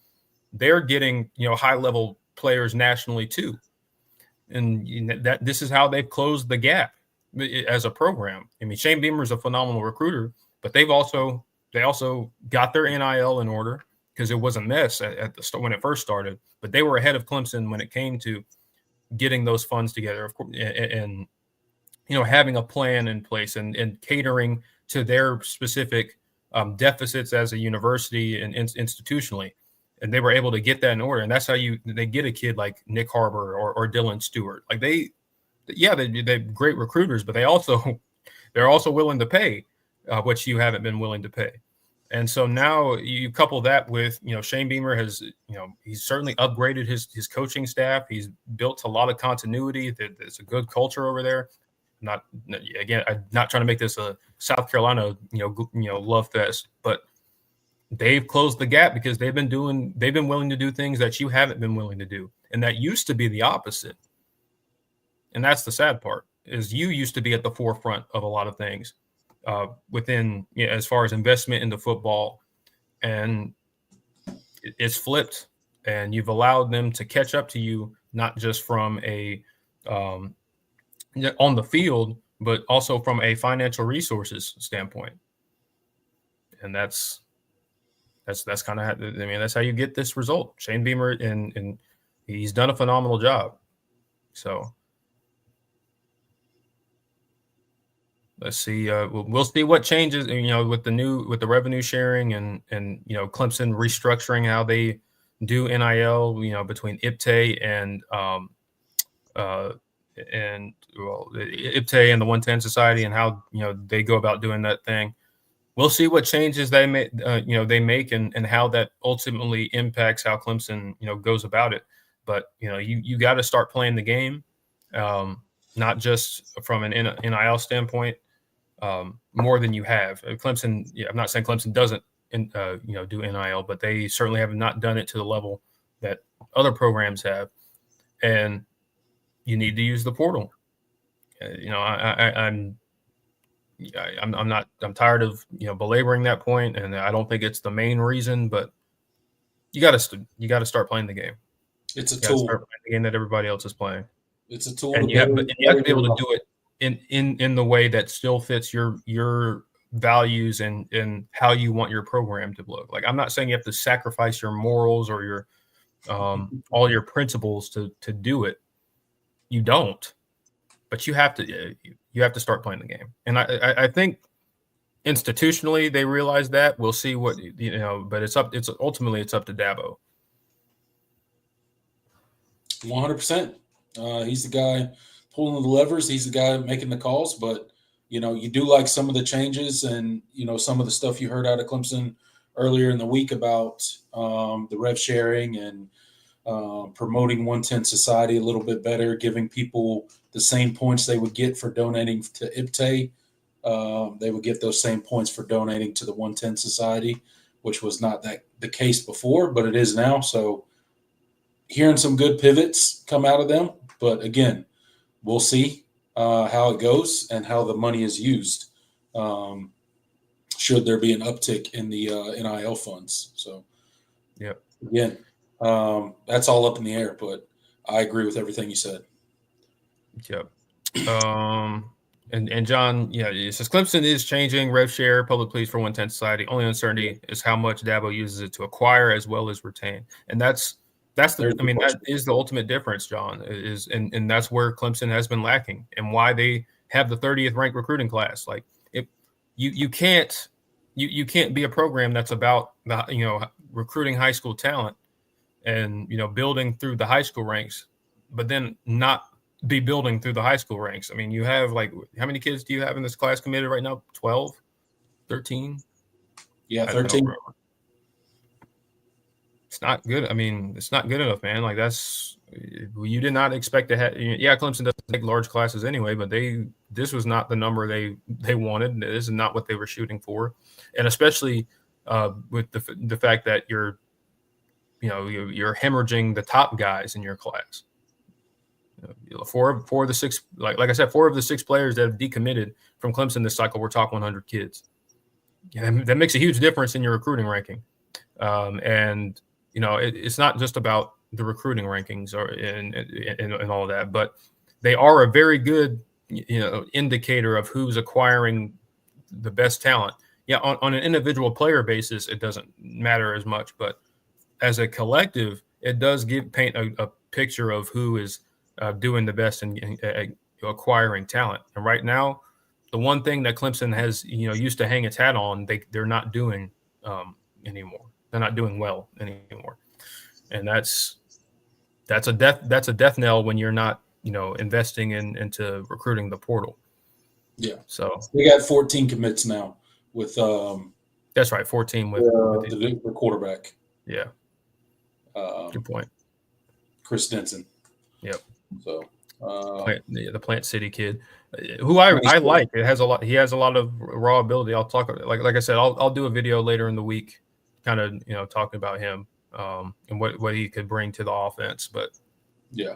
they're getting, high-level players nationally too. And that this is how they've closed the gap as a program. I mean, Shane Beamer is a phenomenal recruiter, but they also got their NIL in order because it was a mess at the start when it first started. But they were ahead of Clemson when it came to getting those funds together, of course, and having a plan in place and catering to their specific deficits as a university and institutionally, and they were able to get that in order. And that's how they get a kid like Nick Harbor or Dylan Stewart. Like they're great recruiters, but they're also willing to pay what you haven't been willing to pay. And so now you couple that with, Shane Beamer has, he's certainly upgraded his coaching staff. He's built a lot of continuity. There's a good culture over there. I'm not trying to make this a South Carolina, love fest, but they've closed the gap because they've been willing to do things that you haven't been willing to do. And that used to be the opposite. And that's the sad part, is you used to be at the forefront of a lot of things. Within as far as investment into football, and it's flipped, and you've allowed them to catch up to you, not just from on the field, but also from a financial resources standpoint. And that's kind of, that's how you get this result. Shane Beamer, and he's done a phenomenal job. So. Let's see. We'll see what changes. With the revenue sharing and Clemson restructuring how they do NIL. Between IPTAY and IPTAY and the 110 Society and how they go about doing that thing. We'll see what changes they make. They make and how that ultimately impacts how Clemson goes about it. But you got to start playing the game, not just from an NIL standpoint. More than you have. Clemson, I'm not saying Clemson doesn't, do NIL, but they certainly have not done it to the level that other programs have. And you need to use the portal. I'm tired of belaboring that point, and I don't think it's the main reason, but you got to start playing the game. It's a tool. Start playing the game that everybody else is playing. It's a tool, and you have to be able to do it in the way that still fits your values and how you want your program to look. Like, I'm not saying you have to sacrifice your morals or your all your principles to do it. You don't, but you have to start playing the game. And I think institutionally they realize that. We'll see what but it's ultimately up to Dabo. 100%. He's the guy pulling the levers. He's the guy making the calls. But, you do like some of the changes and, some of the stuff you heard out of Clemson earlier in the week about the rev sharing and promoting 110 Society a little bit better, giving people the same points they would get for donating to IPTAY. They would get those same points for donating to the 110 Society, which was not the case before, but it is now. So hearing some good pivots come out of them. But again, we'll see how it goes and how the money is used. Should there be an uptick in the NIL funds? So, yeah, again, that's all up in the air. But I agree with everything you said. Yep. And John, it says Clemson is changing rev share public pleas for 110 Society. Only uncertainty is how much Dabo uses it to acquire as well as retain, and that is the ultimate difference, John, and that's where Clemson has been lacking and why they have the 30th ranked recruiting class. Like, if you can't be a program that's about recruiting high school talent and building through the high school ranks, but then not be building through the high school ranks. I mean, you have, like, how many kids do you have in this class committed right now? 12, 13? Yeah, 13. It's not good. I mean, it's not good enough, man. Like, you did not expect to have. Yeah, Clemson doesn't take large classes anyway, but this was not the number they wanted. This is not what they were shooting for, and especially with the fact that you're hemorrhaging the top guys in your class. Four of the six, like I said, 4 of the 6 players that have decommitted from Clemson this cycle were top 100 kids. That makes a huge difference in your recruiting ranking, and it's not just about the recruiting rankings and all of that, but they are a very good indicator of who's acquiring the best talent. Yeah, on an individual player basis, it doesn't matter as much, but as a collective, it does paint a picture of who is doing the best in acquiring talent. And right now, the one thing that Clemson has used to hang its hat on, they're not doing anymore. They're not doing well anymore, and that's a death knell when you're not investing into recruiting the portal. Yeah. So we got 14 commits now with that's right, 14 with the quarterback. Yeah. Good point. Chris Denson. Yep. So the Plant City kid, who I like. He has a lot of raw ability. I'll talk like I said. I'll do a video later in the week, kind of talking about him and what he could bring to the offense. But yeah,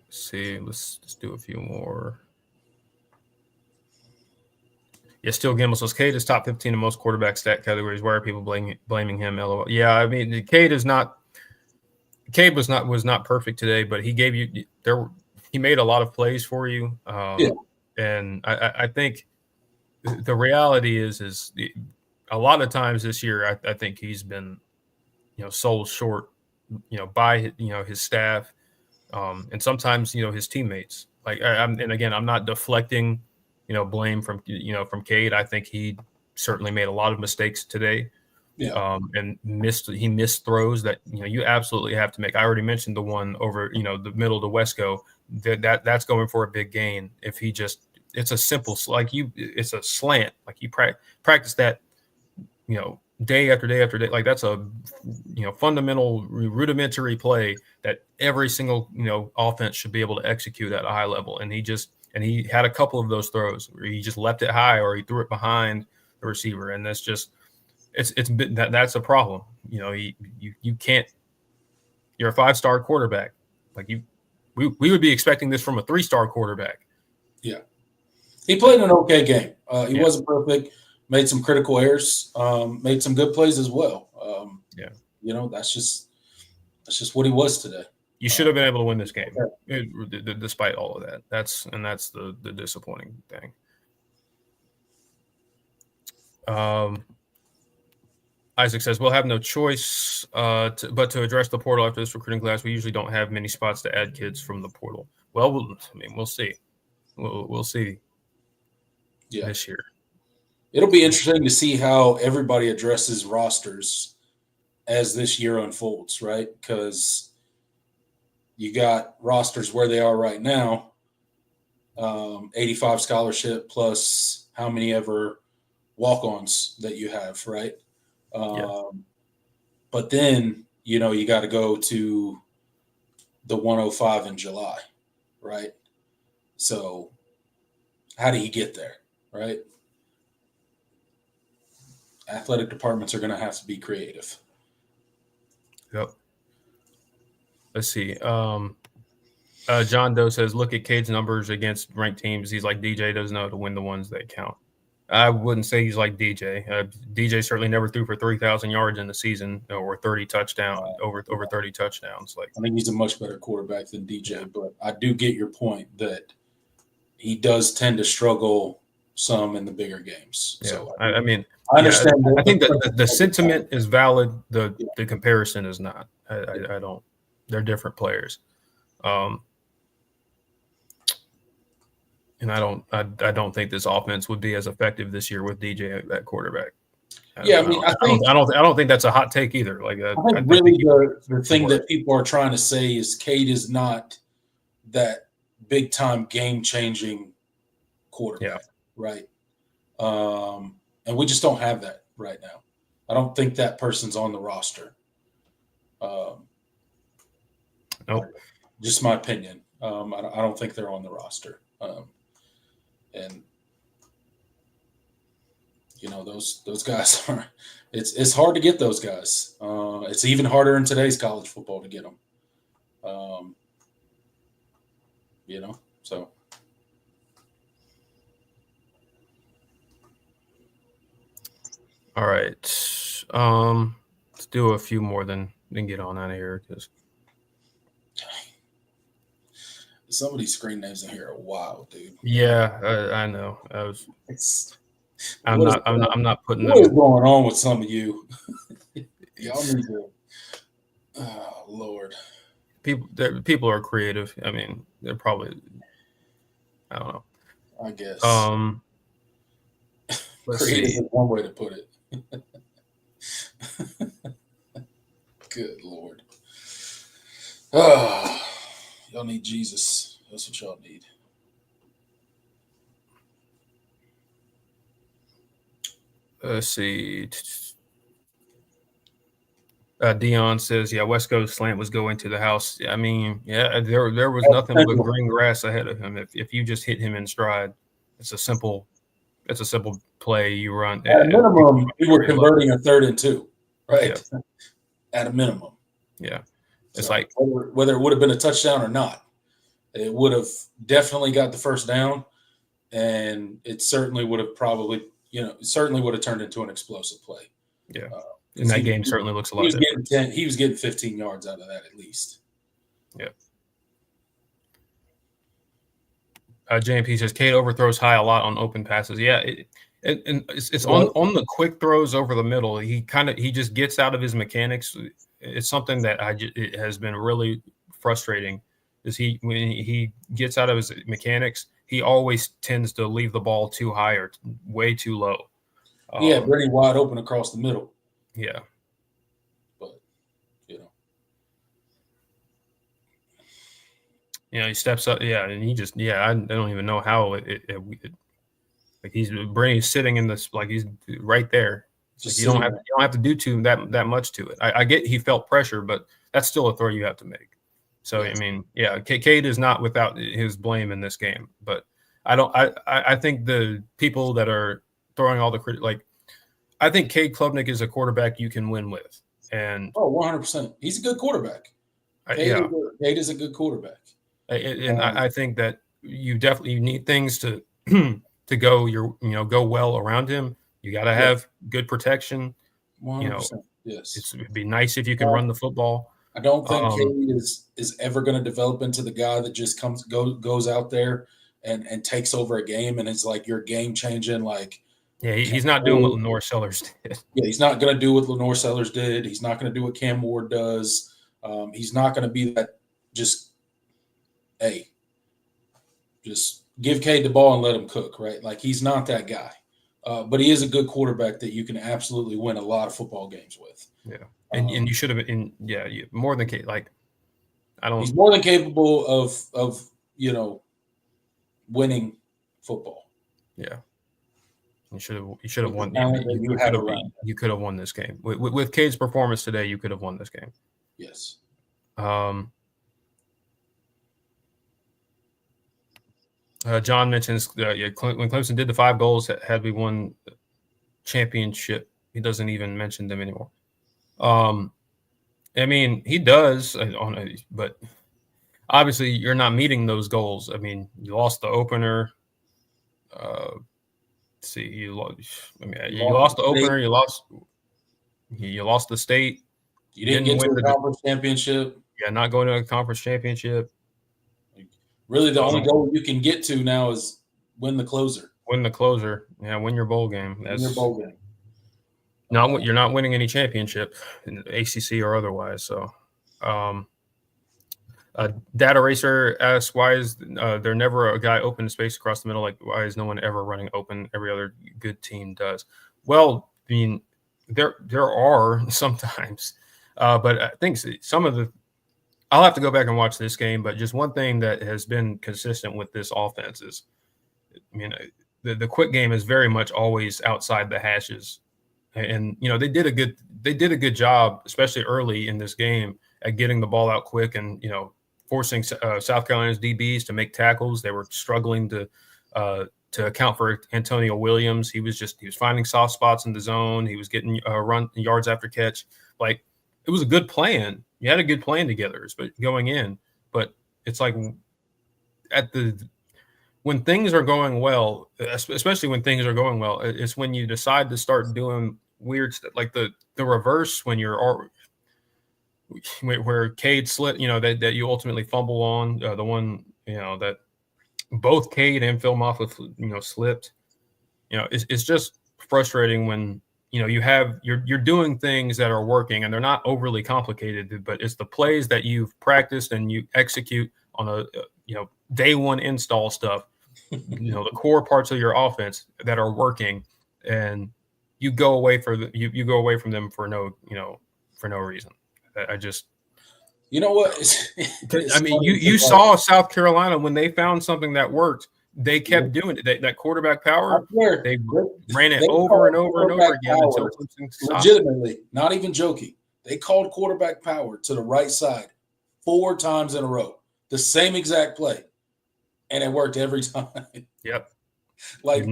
see, let's do a few more. Yeah, Still Gamble says Cade is top 15 in most quarterback stat categories. Why are people blaming him? LOL. Yeah, I mean, Cade was not perfect today, but he gave you he made a lot of plays for you. And I think the reality is a lot of times this year I think he's been sold short by his staff, and sometimes his teammates. Like and again, I'm not deflecting blame from Cade. I think he certainly made a lot of mistakes today. Yeah. And missed throws that you absolutely have to make. I already mentioned the one over the middle to Wesco. That's going for a big gain. If he just, it's a simple it's a slant. Like you practice that day after day after day. Like that's a fundamental rudimentary play that every single offense should be able to execute at a high level. And he had a couple of those throws where he just left it high or he threw it behind the receiver, and that's just. That's a problem. You can't. You're a 5-star quarterback. Like we would be expecting this from a 3-star quarterback. Yeah, he played an okay game. He wasn't perfect. Made some critical errors. Made some good plays as well. That's just what he was today. You should have been able to win this game, despite all of that. That's the disappointing thing. Isaac says, we'll have no choice but to address the portal after this recruiting class. We usually don't have many spots to add kids from the portal. Well, we'll see. We'll see this year. It'll be interesting to see how everybody addresses rosters as this year unfolds, right? Because you got rosters where they are right now, 85 scholarship plus how many ever walk-ons that you have, right? But then, you got to go to the 105 in July, right? So how do you get there, right? Athletic departments are going to have to be creative. Yep. Let's see. John Doe says, look at Cade's numbers against ranked teams. He's like DJ doesn't know how to win the ones that count. I wouldn't say he's like DJ. DJ certainly never threw for 3,000 yards in the season or 30 touchdowns, over 30 touchdowns. Like I think he's a much better quarterback than DJ, but I do get your point that he does tend to struggle some in the bigger games. Yeah. So I mean, I understand. I think that the sentiment is valid. The comparison is not. I don't. They're different players. And I don't think this offense would be as effective this year with DJ at quarterback. I don't think that's a hot take either. Like I think really the thing that people are trying to say is Cade is not that big time game changing quarterback, right? And we just don't have that right now. I don't think that person's on the roster. Nope. Just my opinion. I don't think they're on the roster. And those guys are. It's hard to get those guys. It's even harder in today's college football to get them. So. All right. Let's do a few more then get on out of here because some of these screen names in here are wild, dude. Yeah, I know. I'm not putting them. What is going on with some of you? Y'all need to. Oh Lord. People are creative. I mean, they're probably. I don't know. I guess. Creative is one way to put it. Good Lord. Oh, y'all need Jesus. That's what y'all need. Let's see. Dion says, yeah, West Coast slant was going to the house. I mean, yeah, there was nothing but green grass ahead of him. If you just hit him in stride, it's a simple play you run. At a minimum, we were converting a 3rd and 2, right? Yeah. At a minimum. Yeah. It's so like whether it would have been a touchdown or not, it would have definitely got the first down, and it certainly would have probably, turned into an explosive play. Yeah. And that game certainly looks a lot different. He was getting 15 yards out of that at least. Yeah. JMP says Cade overthrows high a lot on open passes. Yeah, it's on the quick throws over the middle. He just gets out of his mechanics. it's something that it has been really frustrating. Is when he gets out of his mechanics, he always tends to leave the ball too high or way too low. Yeah, pretty wide open across the middle. Yeah, but he steps up. Yeah, and he just I don't even know how like Brady's sitting in this, like he's right there. Like you don't have to do that much to it. I get he felt pressure, but that's still a throw you have to make. So yes. I mean, yeah, Cade is not without his blame in this game, but I think the people that are throwing all the credit, like I think Cade Klubnik is a quarterback you can win with, and 100%, he's a good quarterback. Cade is a good quarterback, and I think that you definitely need things to to go well around him. You got to have good protection. 100%. Yes, it'd be nice if you can run the football. I don't think Cade is ever going to develop into the guy that just goes out there and takes over a game and it's like you're game changing. Like, yeah, he's not doing what Lenore Sellers did. Yeah, he's not going to do what Lenore Sellers did. He's not going to do what Cam Ward does. He's not going to be that. Just give Cade the ball and let him cook, right? Like he's not that guy. But he is a good quarterback that you can absolutely win a lot of football games with. Yeah. And you should have been more than Cade. Like he's more than capable of winning football. Yeah. You should have won. You could have won this game with Cade's performance today. You could have won this game. Yes. John mentions when Clemson did the 5 goals, had we won the championship. He doesn't even mention them anymore. I mean, he does, but obviously you're not meeting those goals. I mean, you lost the opener. You lost the opener. You lost the state. You didn't get to the conference championship. Yeah, not going to a conference championship. Really, the only goal you can get to now is win the closer. Yeah, win your bowl game. Win your bowl game. No, you're not winning any championship, in ACC or otherwise. So, Data Racer asks, why is there never a guy open space across the middle? Like, why is no one ever running open? Every other good team does. Well, I mean, there are sometimes, but I think some of the. I'll have to go back and watch this game, but just one thing that has been consistent with this offense is, I mean, the quick game is very much always outside the hashes, and they did a good job, especially early in this game, at getting the ball out quick and forcing South Carolina's DBs to make tackles. They were struggling to account for Antonio Williams. He was finding soft spots in the zone. He was getting run yards after catch. Like, it was a good plan. You had a good plan together, but going in. But it's like when things are going well, especially when things are going well, it's when you decide to start doing weird stuff, like the reverse when where Cade slipped, that you ultimately fumble on, the one that both Cade and Phil Moffitt slipped. It's just frustrating when you're doing things that are working and they're not overly complicated, but it's the plays that you've practiced and you execute on a day one install stuff, the core parts of your offense that are working, and you go away from them for no reason. I just, what? I mean, you saw South Carolina when they found something that worked. They kept doing it. That quarterback power, they ran it over and over and over again until Clemson stopped. Legitimately, not even joking. They called quarterback power to the right side 4 times in a row, the same exact play, and it worked every time. Yep. Like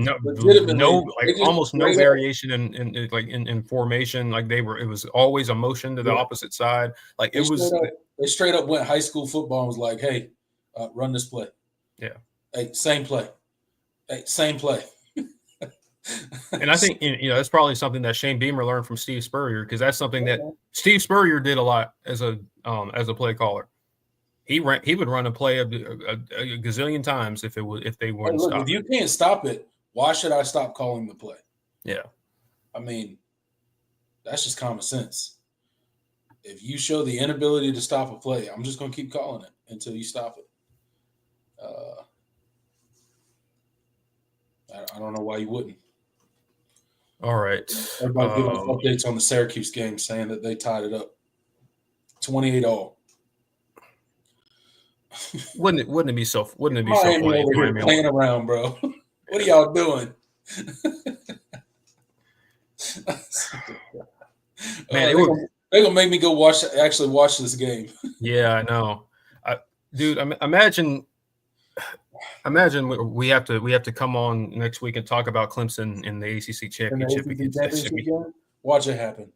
almost no variation in formation. Like it was always a motion to the opposite side. Like they straight up went high school football and was like, "Hey, run this play." Yeah. Hey, same play. And I think that's probably something that Shane Beamer learned from Steve Spurrier, because that's something that Steve Spurrier did a lot as a play caller. He would run a play a gazillion times if they weren't stopped. If you can't stop it, why should I stop calling the play? Yeah. I mean, that's just common sense. If you show the inability to stop a play, I'm just going to keep calling it until you stop it. I don't know why you wouldn't. All right. Everybody giving us updates on the Syracuse game saying that they tied it up 28-all. Wouldn't it be so funny? Miami over here playing around, bro. What are y'all doing? Man, they're gonna make me go watch this game. Yeah, I know, dude. Imagine we have to come on next week and talk about Clemson in the ACC championship against game? Watch it happen,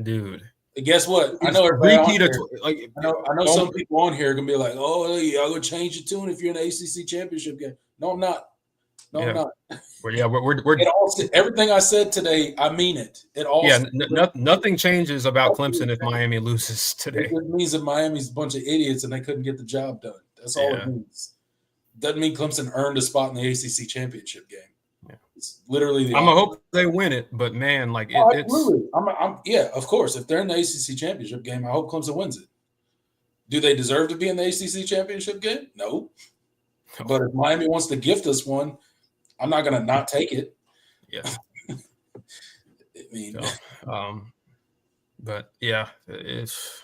dude. And guess what? I know everybody I know some people on here are gonna be like, "Oh, y'all gonna change your tune if you're in the ACC championship game." No, I'm not. I'm not. We're everything I said today, I mean it. Nothing changes about Clemson if Miami loses today. It means that Miami's a bunch of idiots and they couldn't get the job done. That's all it means. Doesn't mean Clemson earned a spot in the ACC championship game. Yeah. It's literally the. I'm gonna hope they win it, but man, like absolutely. Yeah, of course. If they're in the ACC championship game, I hope Clemson wins it. Do they deserve to be in the ACC championship game? No. But if Miami wants to gift us one, I'm not going to not take it. Yeah. But yeah, it's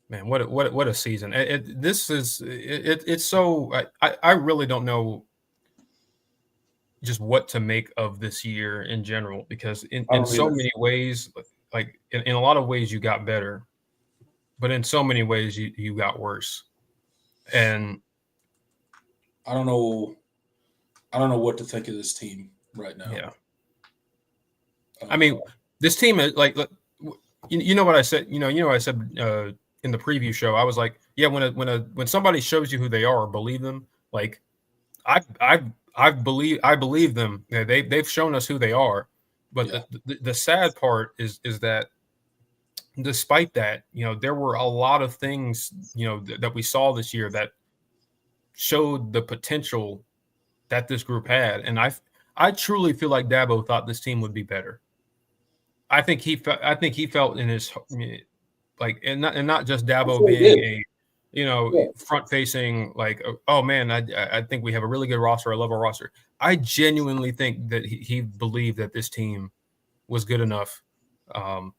man, what a season! It's so I really don't know just what to make of this year in general, because in so many ways, like in a lot of ways you got better, but in so many ways you got worse, and I don't know what to think of this team right now. Yeah. I mean, this team is like you know what I said. You know what I said in the preview show. I was like, yeah, when somebody shows you who they are, believe them. Like, I believe them. They've shown us who they are. But the sad part is that despite that, there were a lot of things that we saw this year that showed the potential that this group had, and I truly feel like Dabo thought this team would be better. I think he felt in his like, and not just Dabo being a front facing, like, oh man, I think we have a really good roster, a level roster. I genuinely think that he believed that this team was good enough to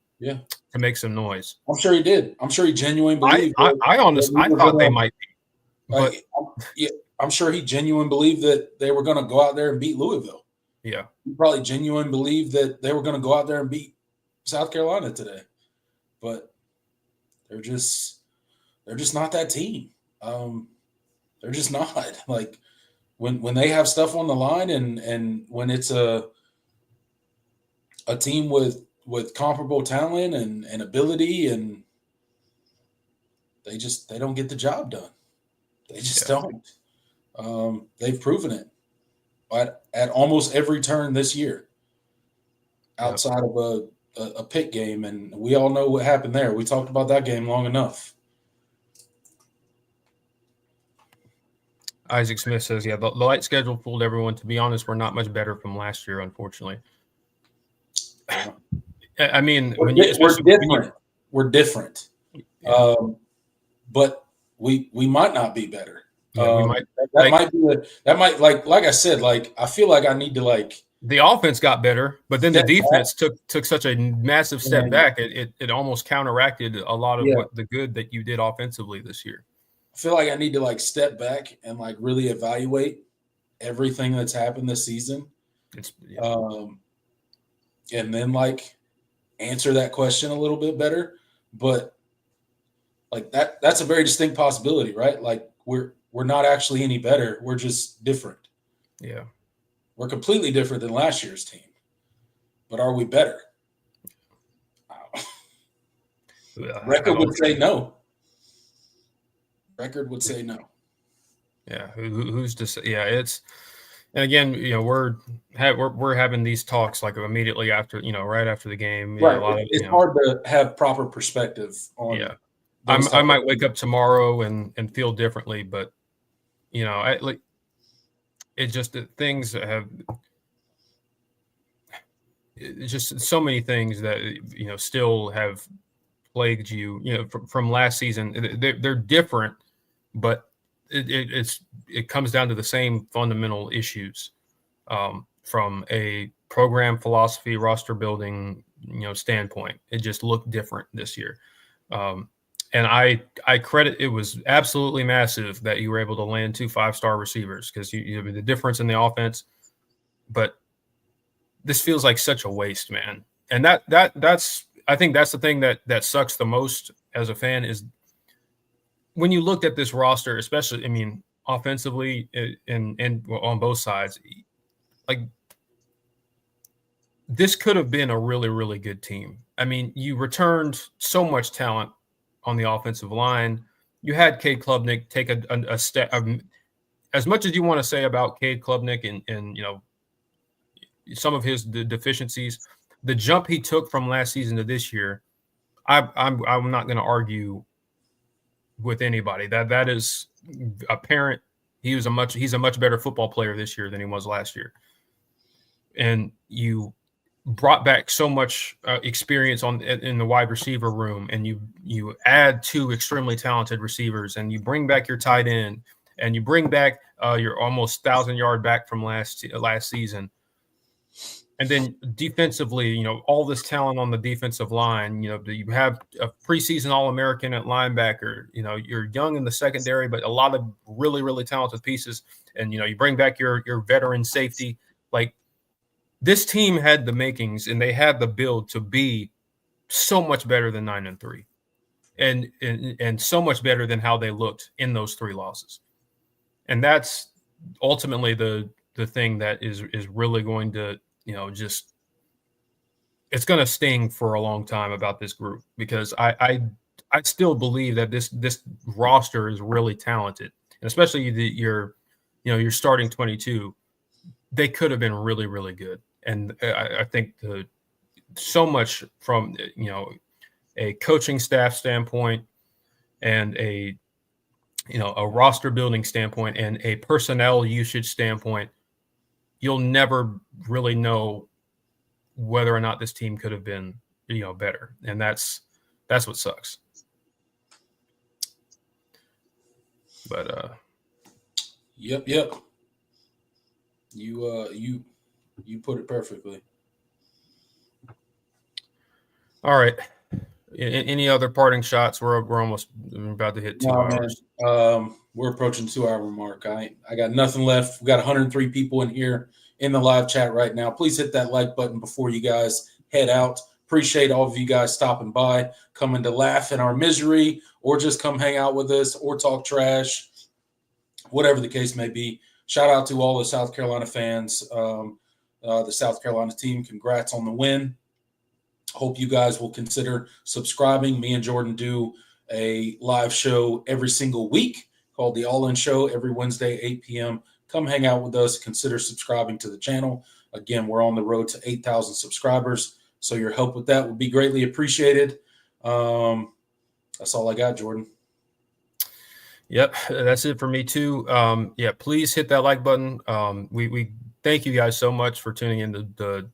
make some noise. I'm sure he did. I'm sure he genuinely believed. I thought they might be. But I'm sure he genuinely believed that they were going to go out there and beat Louisville. Yeah. He probably genuinely believed that they were going to go out there and beat South Carolina today. But they're just not that team. They're just not. Like, when they have stuff on the line and when it's a team with comparable talent and ability, and they don't get the job done. They just don't. They've proven it at almost every turn this year, outside of a Pitt game, and we all know what happened there. We talked about that game long enough. Isaac Smith says, the light schedule fooled everyone. To be honest, we're not much better from last year, unfortunately. I mean, we're different. We're different. But we might not be better. That might like I said, like, I feel like I need to, like, the offense got better, but then the defense took such a massive step back. It almost counteracted a lot of what the good that you did offensively this year. I feel like I need to, like, step back and, like, really evaluate everything that's happened this season. And then, like, answer that question a little bit better. But, like, that's a very distinct possibility, right? Like, we're not actually any better. We're just different. Yeah. We're completely different than last year's team. But are we better? Record would say no. Record would say no. Yeah, who's to say? Yeah, it's, and again, we're having these talks like immediately after, right after the game. Right. It's hard to have proper perspective on. Yeah, I might wake up tomorrow and feel differently, but it just things have. it's just so many things that still have plagued you. From last season. They're different, but it comes down to the same fundamental issues from a program philosophy, roster building, standpoint. It just looked different this year. And I credit, it was absolutely massive that you were able to land 2 5-star receivers, because the difference in the offense. But this feels like such a waste, man. And that's I think that's the thing that sucks the most as a fan, is when you looked at this roster, especially, offensively and on both sides, like, this could have been a really, really good team. You returned so much talent on the offensive line. You had Cade Klubnik take a step. As much as you want to say about Cade Klubnik and some of his deficiencies, the jump he took from last season to this year, I'm not going to argue with anybody. That is apparent. He's a much better football player this year than he was last year. And you brought back so much experience in the wide receiver room, and you add 2 extremely talented receivers, and you bring back your tight end, and you bring back your almost 1,000-yard back from last season. And then defensively, all this talent on the defensive line. You have a preseason All-American at linebacker. You're young in the secondary, but a lot of really, really talented pieces. And you bring back your veteran safety. Like, this team had the makings, and they had the build to be so much better than 9-3, and so much better than how they looked in those 3 losses. And that's ultimately the thing that is really going to, just, it's going to sting for a long time about this group, because I still believe that this roster is really talented, and especially your starting 22. They could have been really, really good. And I think so much from, a coaching staff standpoint, and a roster building standpoint, and a personnel usage standpoint, you'll never really know whether or not this team could have been, better. And that's what sucks. But Yep. You put it perfectly. All right. Any other parting shots? We're almost about to hit 2 hours. Man. We're approaching 2-hour mark. I got nothing left. We got 103 people in here in the live chat right now. Please hit that like button before you guys head out. Appreciate all of you guys stopping by, coming to laugh in our misery, or just come hang out with us, or talk trash, whatever the case may be. Shout out to all the South Carolina fans, the South Carolina team. Congrats on the win. Hope you guys will consider subscribing. Me and Jordan do a live show every single week called The All In Show every Wednesday, 8 p.m. Come hang out with us. Consider subscribing to the channel. Again, we're on the road to 8,000 subscribers, so your help with that would be greatly appreciated. That's all I got, Jordan. Yep, that's it for me too. Please hit that like button. We thank you guys so much for tuning in. The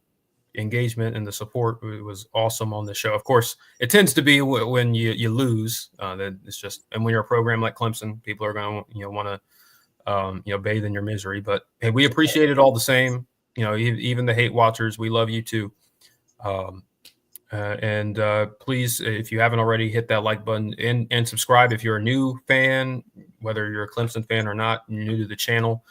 engagement and the support, it was awesome on the show. Of course, it tends to be when you lose. That it's just, and when you're a program like Clemson, people are going to want to bathe in your misery. But hey, we appreciate it all the same. Even the hate watchers, we love you too. And please, if you haven't already, hit that like button and subscribe if you're a new fan, whether you're a Clemson fan or not, you're new to the channel.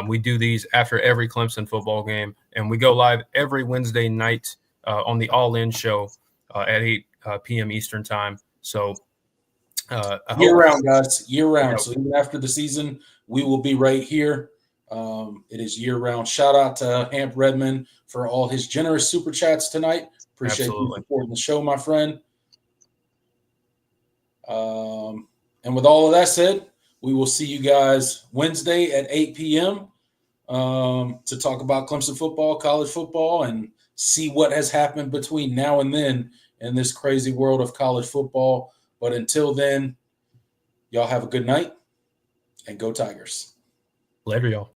We do these after every Clemson football game, and we go live every Wednesday night on the All In Show at 8 p.m. Eastern time. So year-round, guys, year-round. So even after the season, we will be right here. It is year-round. Shout out to Hamp Redmond for all his generous super chats tonight. Appreciate you supporting the show, my friend. And with all of that said, we will see you guys Wednesday at 8 p.m. To talk about Clemson football, college football, and see what has happened between now and then in this crazy world of college football. But until then, y'all have a good night, and go Tigers. Later, y'all.